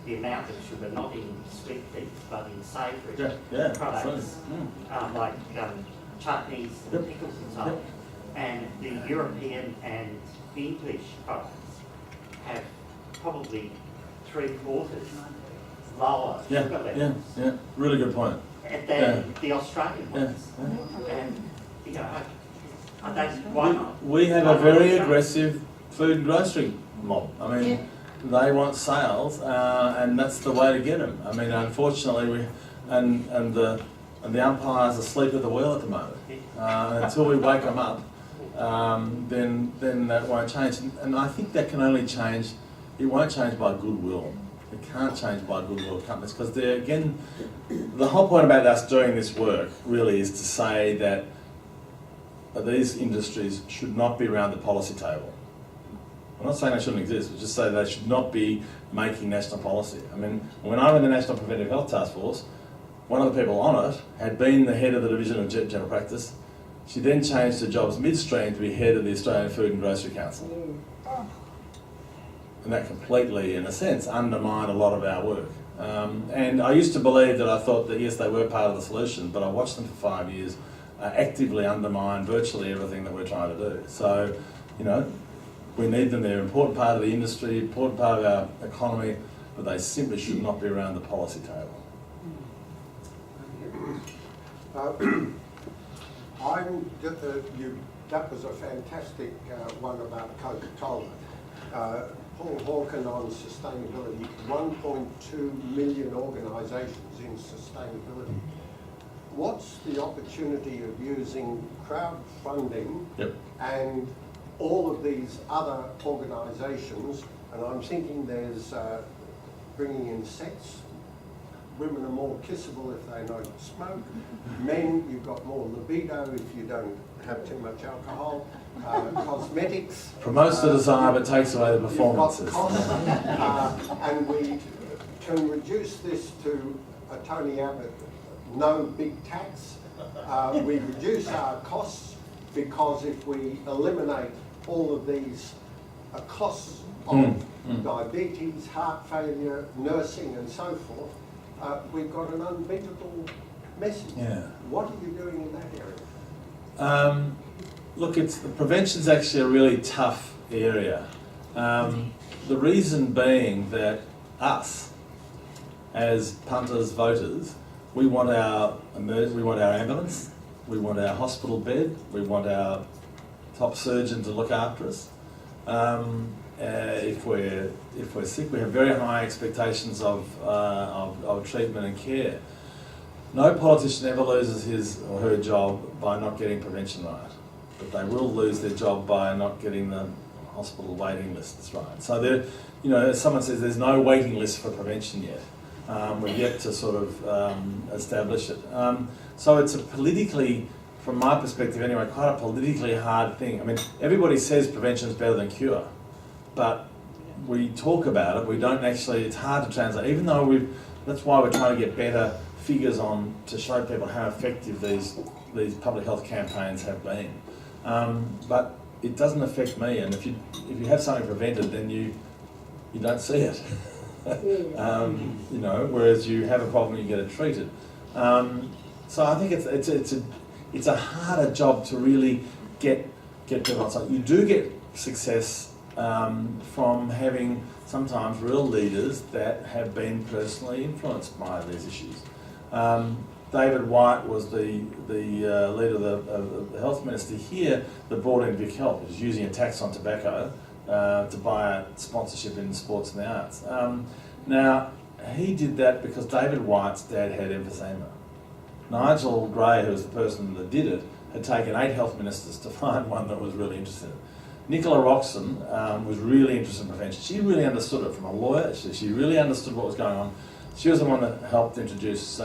the amount of sugar, not in sweet things, but in savoury products, like chutneys and pickles and so on. And the European and English products have probably 3/4 lower sugar levels. Yeah, really good point. Than the Australian ones. And, I don't, why not? We have a very aggressive food and grocery mob. I mean, they want sales, and that's the way to get them. I mean, unfortunately, the umpire's asleep at the wheel at the moment. Until we wake them up, then that won't change. And I think that can only change. It won't change by goodwill. It can't change by goodwill of companies, because again, the whole point about us doing this work really is to say that these industries should not be around the policy table. I'm not saying they shouldn't exist, but just say they should not be making national policy. I mean, when I ran the National Preventive Health Task Force, one of the people on it had been the head of the Division of General Practice. She then changed her jobs midstream to be head of the Australian Food and Grocery Council. and that completely, in a sense, undermined a lot of our work. And I used to believe that I thought that yes, they were part of the solution, but I watched them for 5 years actively undermine virtually everything that we're trying to do. So, you know, we need them. They're an important part of the industry, important part of our economy, but they simply should not be around the policy table. That was a fantastic one about Coca-Cola. Paul Hawken on sustainability, 1.2 million organisations in sustainability. What's the opportunity of using crowdfunding and all of these other organisations? And I'm thinking there's bringing in sex. Women are more kissable if they don't smoke. Men, you've got more libido if you don't have too much alcohol. Cosmetics. Promotes the desire but takes away the performances. And we can reduce this to a Tony Abbott, no big tax. We reduce our costs because if we eliminate all of these costs of diabetes, heart failure, nursing and so forth, we've got an unbeatable message. Yeah. What are you doing in that area? Look, prevention's actually a really tough area. The reason being that us, as punters, voters, we want our ambulance, we want our hospital bed, we want our top surgeon to look after us. If we're sick, we have very high expectations of treatment and care. No politician ever loses his or her job by not getting prevention right, but they will lose their job by not getting the hospital waiting lists right. So there, you know, as someone says, there's no waiting list for prevention yet. We've yet to sort of establish it. So it's a politically, from my perspective anyway, quite a politically hard thing. I mean, everybody says prevention is better than cure, but we talk about it, we don't actually, it's hard to translate, even though that's why we're trying to get better figures on to show people how effective these public health campaigns have been. But it doesn't affect me, and if you have something prevented, then you don't see it. You know, whereas you have a problem, you get it treated. So I think it's a harder job to really get people on side. You do get success from having sometimes real leaders that have been personally influenced by these issues. David White was the leader of the health minister here that brought in Vic Health, which is using a tax on tobacco to buy sponsorship in sports and the arts. Now, he did that because David White's dad had emphysema. Nigel Gray, who was the person that did it, had taken 8 health ministers to find one that was really interested in it. Nicola Roxon was really interested in prevention. She really understood it from a lawyer. She really understood what was going on. She was the one that helped introduce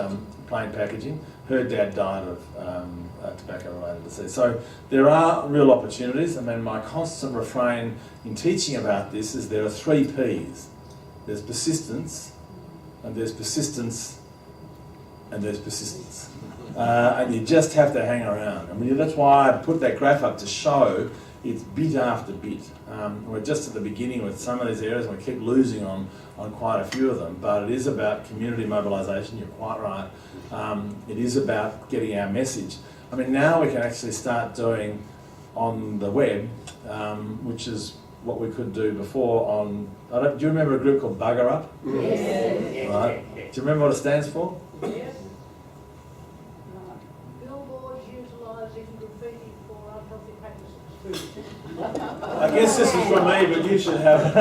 plain packaging. Her dad died of tobacco-related disease. So there are real opportunities. I mean, my constant refrain in teaching about this is there are 3 Ps. There's persistence, and there's persistence, and there's persistence. And you just have to hang around. I mean, that's why I put that graph up to show it's bit after bit. We're just at the beginning with some of these areas, and we keep losing on quite a few of them, but it is about community mobilisation, you're quite right. It is about getting our message. I mean, now we can actually start doing on the web, which is what we could do before on, do you remember a group called Bugger Up? Yes. Right. Do you remember what it stands for? Yes. Billboards utilising graffiti for unhealthy practices. I guess this is for me, but you should have it.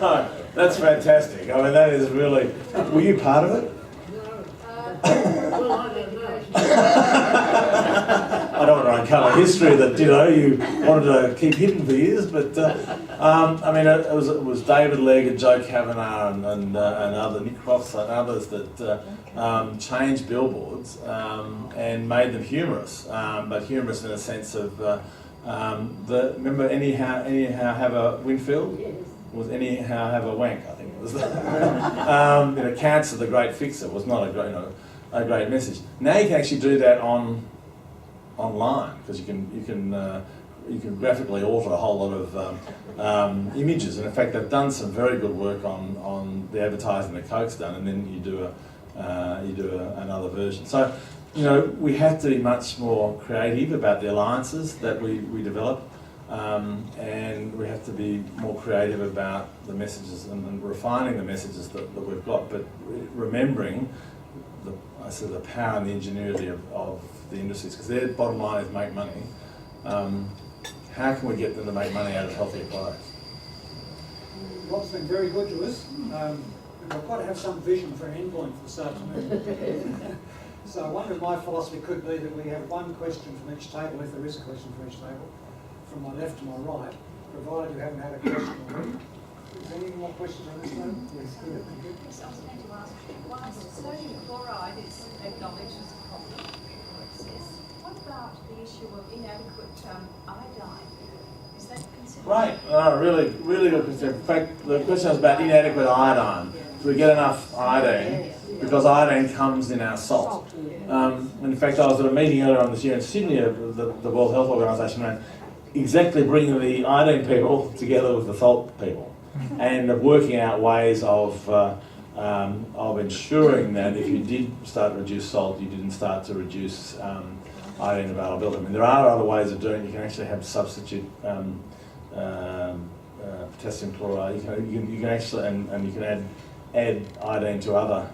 No, that's fantastic. I mean, that is really, were you part of it? Well, I don't know. I don't want to uncover history that, you know, you wanted to keep hidden for years, but I mean, it was David Legg and Joe Kavanagh and other, Nick Crofts and others that changed billboards and made them humorous, but humorous in a sense of, remember anyhow have a Winfield? Yes. Was anyhow have a wank, I think it was. You know, cancer, the great fixer, was not a great, you know, a great message. Now you can actually do that online because you can graphically alter a whole lot of images, and in fact they've done some very good work on the advertising that Coke's done, and then you do another version. So, you know, we have to be much more creative about the alliances that we develop, and we have to be more creative about the messages and refining the messages that we've got, but remembering the power and the ingenuity of the industries, because their bottom line is make money. How can we get them to make money out of healthier products? Rob's been very good to us. We've got to have some vision for an endpoint for this afternoon. So I wonder if my philosophy could be that we have one question from each table, if there is a question from each table, from my left to my right, provided you haven't had a question already. Is there any more questions on this one? Yes, good. Thank you. Yes, I was going to ask, whilst sodium chloride is acknowledged as a problem in the food process, what about the issue of inadequate iodine? Is that considered? Right, really, really good question. In fact, the question was about inadequate iodine. Do we get enough iodine? Because iodine comes in our salt. In fact, I was at a meeting earlier on this year in Sydney of the World Health Organisation around exactly bringing the iodine people together with the salt people, and working out ways of ensuring that if you did start to reduce salt, you didn't start to reduce iodine availability. I mean, there are other ways of doing it. You can actually have substitute potassium chloride. You can actually, and you can add iodine to other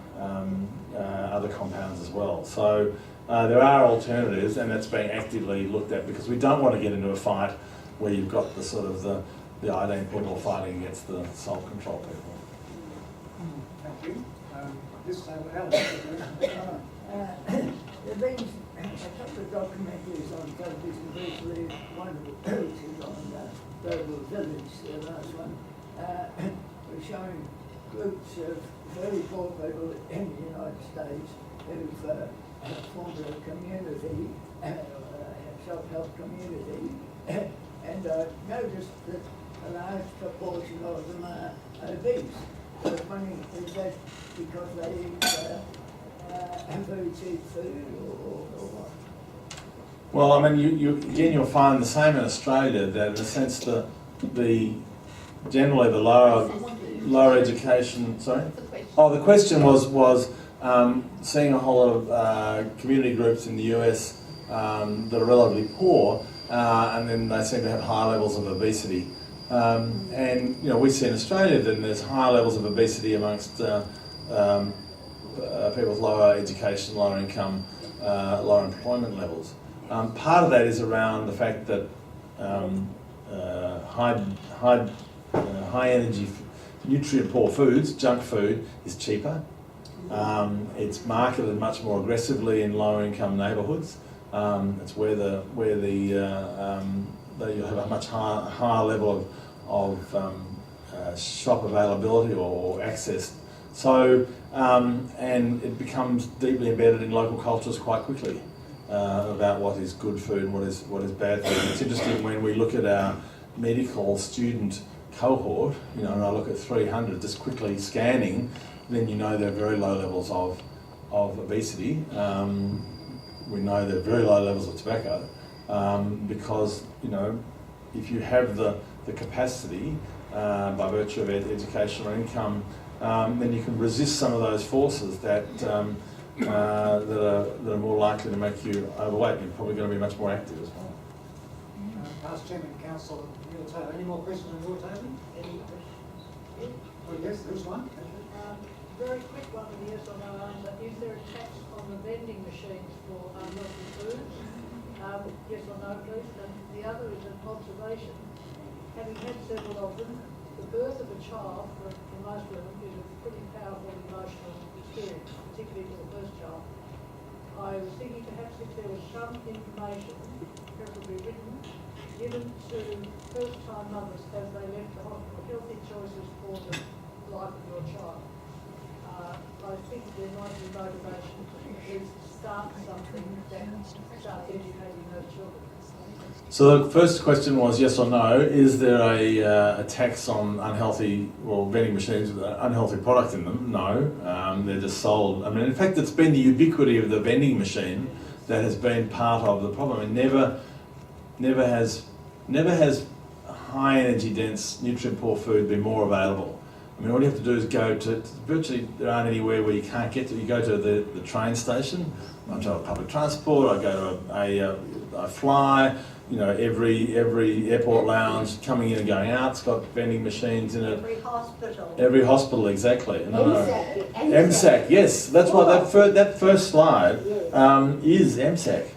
compounds as well. So there are alternatives, and that's being actively looked at, because we don't want to get into a fight where you've got the sort of the iodine people fighting against the salt control people. Thank you. This table, Alan. There have been a couple of documentaries on television recently, one of which is on Global Village, the last one, was showing groups of very poor people in the United States who've formed a community, self-help community, and I noticed that a large proportion of them are obese. So I was wondering, is that because they eat very cheap food or what? Well, I mean, you'll find the same in Australia, that in a sense generally the lower education. Sorry. Oh, the question was seeing a whole lot of community groups in the US that are relatively poor, and then they seem to have high levels of obesity. And you know, we see in Australia that there's high levels of obesity amongst people with lower education, lower income, lower employment levels. Part of that is around the fact that high energy, nutrient poor foods, junk food, is cheaper. It's marketed much more aggressively in lower income neighbourhoods. It's where you'll have a much higher level of shop availability or access. So, and it becomes deeply embedded in local cultures quite quickly about what is good food and what is bad food. And it's interesting when we look at our medical student cohort, you know, and I look at 300 just quickly scanning, then you know there are very low levels of obesity. We know there are very low levels of tobacco because, you know, if you have the capacity by virtue of education or income, then you can resist some of those forces that are more likely to make you overweight. You're probably going to be much more active as well. Past Chairman Council, Neil Taylor. Any more questions on your table? Any questions? Oh, yes, there's one. Very quick one, yes or no answer. Is there a tax on the vending machines for unhealthy foods? Yes or no, please. And the other is an observation. Having had several of them, the birth of a child for most women is a pretty powerful emotional experience, particularly for the first child. I was thinking perhaps if there was some information, preferably written, given to first-time mothers as they left the hospital, healthy choices for the life of your child. I think there might be motivation to at least start something that starts educating those children. So the first question was yes or no. Is there a tax on unhealthy, vending machines with unhealthy product in them? No, they're just sold. I mean, in fact, it's been the ubiquity of the vending machine that has been part of the problem. It never has never has high energy dense, nutrient poor food been more available. I mean, all you have to do is go to, virtually there aren't anywhere where you can't get to. You go to the train station, I'm talking public transport, I go to I fly, you know, every airport lounge coming in and going out, it's got vending machines in it. Every hospital. Every hospital, exactly. And MSAC. Yes, that's why that first slide is MSAC.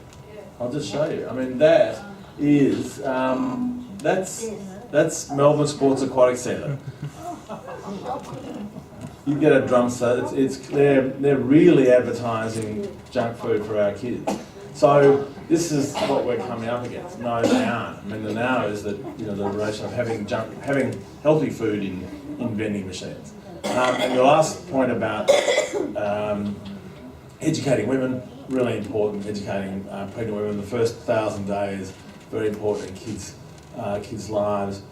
I'll just show you. I mean, that is, that's Melbourne Sports Aquatic Centre. You get a drum set. They're really advertising junk food for our kids. So this is what we're coming up against. No, they aren't. I mean, the now is that, you know, the relation of having healthy food in vending machines. And your last point about educating women, really important. Educating pregnant women the first 1,000 days, very important in kids' lives.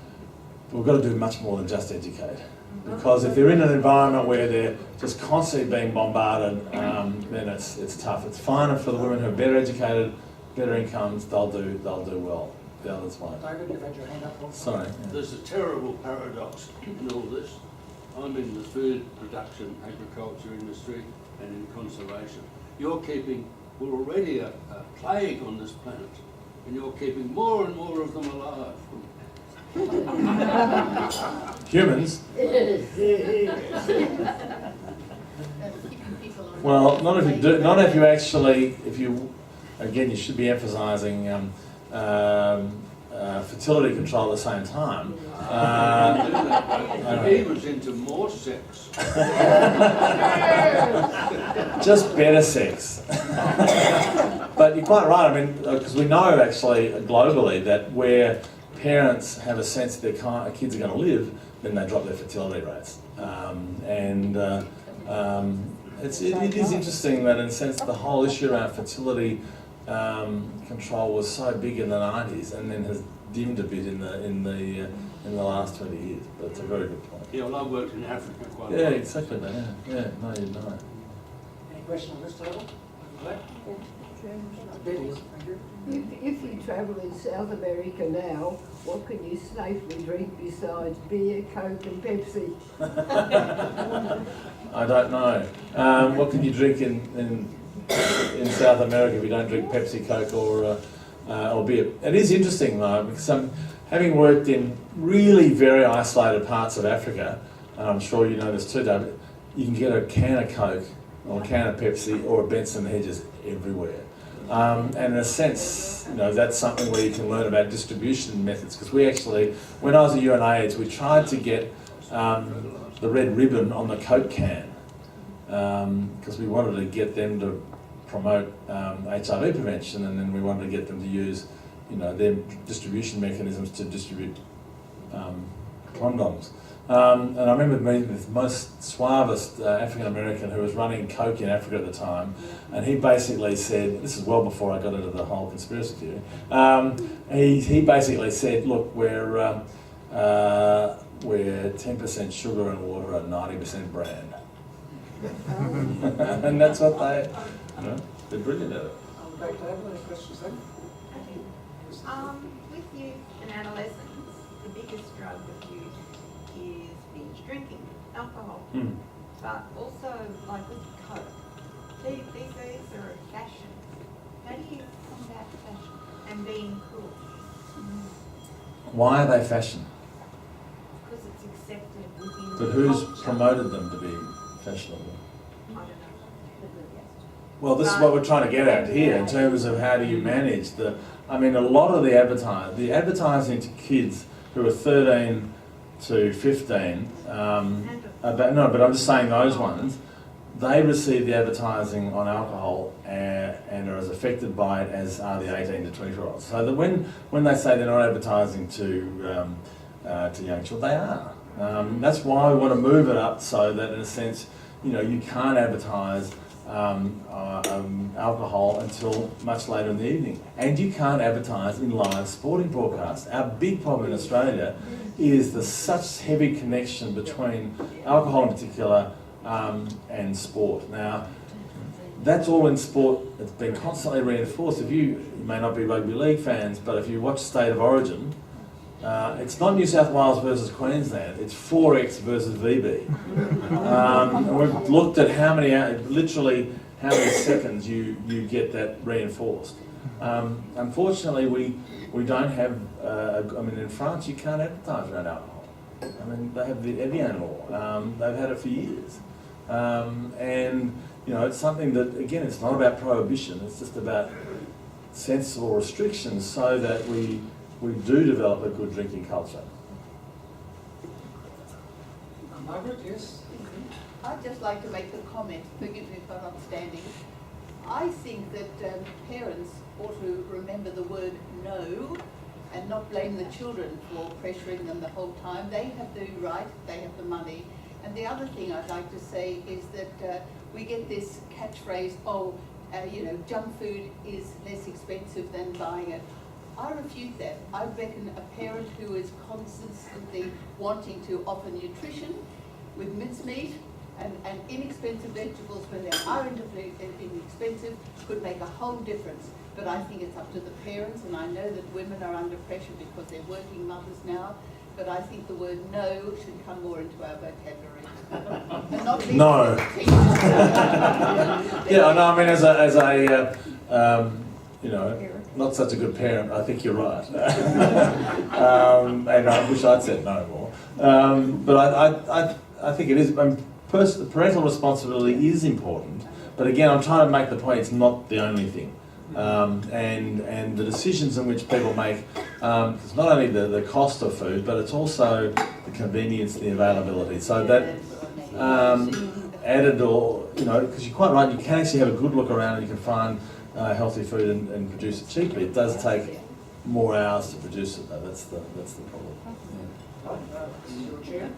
We've got to do much more than just educate. Because if they're in an environment where they're just constantly being bombarded, then it's tough. It's finer for the women who are better educated, better incomes. They'll do well. The others won't. David, you've had your hand up. Sorry. There's a terrible paradox in all this. I'm in the food production, agriculture industry, and in conservation. We're already a plague on this planet, and you're keeping more and more of them alive. Humans? Well, not if you actually, again, you should be emphasising fertility control at the same time. He was into more sex. Just better sex. But you're quite right, I mean, because we know actually globally that where parents have a sense that their kids are going to live, then they drop their fertility rates. It is interesting that in a sense the whole issue around fertility control was so big in the 90s and then has dimmed a bit in the last 20 years. But it's a very good point. Yeah, well, I've worked in Africa quite a lot. Yeah, exactly that. Yeah, no, you know. Any question on this table? If you travel in South America now, what can you safely drink besides beer, Coke and Pepsi? I don't know. What can you drink in South America if you don't drink Pepsi, Coke or beer? It is interesting though, because having worked in really very isolated parts of Africa, and I'm sure you know this too, David, you can get a can of Coke or a can of Pepsi or a Benson Hedges everywhere. And in a sense, you know, that's something where you can learn about distribution methods. Because we actually, when I was at UNAIDS, we tried to get the red ribbon on the Coke can because we wanted to get them to promote HIV prevention, and then we wanted to get them to use, you know, their distribution mechanisms to distribute condoms. And I remember meeting the most suavest African American who was running Coke in Africa at the time, and he basically said, this is well before I got into the whole conspiracy theory, he basically said, look, we're 10% sugar and water and 90% brand. And that's what they're brilliant at it. Back to Evelyn, any questions then? With youth and adolescents, the biggest drug of youth is binge drinking, alcohol. But also, like with Coke, these days are a fashion. How do you combat fashion and being cool? Why are they fashion? Because it's accepted within But the who's culture. promoted them to be fashionable? I don't know. Well, this is what we're trying to get at here in terms of how do you manage a lot of the advertising to kids who are 13 to 15, but I'm just saying those ones, they receive the advertising on alcohol and are as affected by it as are the 18 to 24-year-olds. So that when they say they're not advertising to young children, they are. That's why we want to move it up so that in a sense, you know, you can't advertise alcohol until much later in the evening. And you can't advertise in live sporting broadcasts. Our big problem in Australia is the such heavy connection between alcohol in particular and sport. Now, that's all in sport. It's been constantly reinforced. You may not be rugby league fans, but if you watch State of Origin, It's not New South Wales versus Queensland, it's 4X versus VB. And we've looked at literally how many seconds you get that reinforced. Unfortunately, we don't have, in France you can't advertise around alcohol. They have the Evian law, they've had it for years. And it's something that, again, it's not about prohibition, it's just about sensible restrictions so that we do develop a good drinking culture. Margaret, yes? I'd just like to make the comment, forgive me if I'm not standing. I think that parents ought to remember the word no and not blame the children for pressuring them the whole time. They have the right, they have the money. And the other thing I'd like to say is that we get this catchphrase, junk food is less expensive than buying it. I refute that. I reckon a parent who is constantly wanting to offer nutrition with mincemeat and inexpensive vegetables when they are inexpensive could make a whole difference. But I think it's up to the parents, and I know that women are under pressure because they're working mothers now, but I think the word no should come more into our vocabulary. And not No. Yeah, no, as a not such a good parent, I think you're right. And I wish I'd said no more. But I think it is, parental responsibility is important, but again, I'm trying to make the point it's not the only thing. And the decisions in which people make, it's not only the cost of food, but it's also the convenience, the availability. So that added, or because you're quite right, you can actually have a good look around and you can find healthy food and produce it cheaply. It does take more hours to produce it, though. That's the problem. Your chair?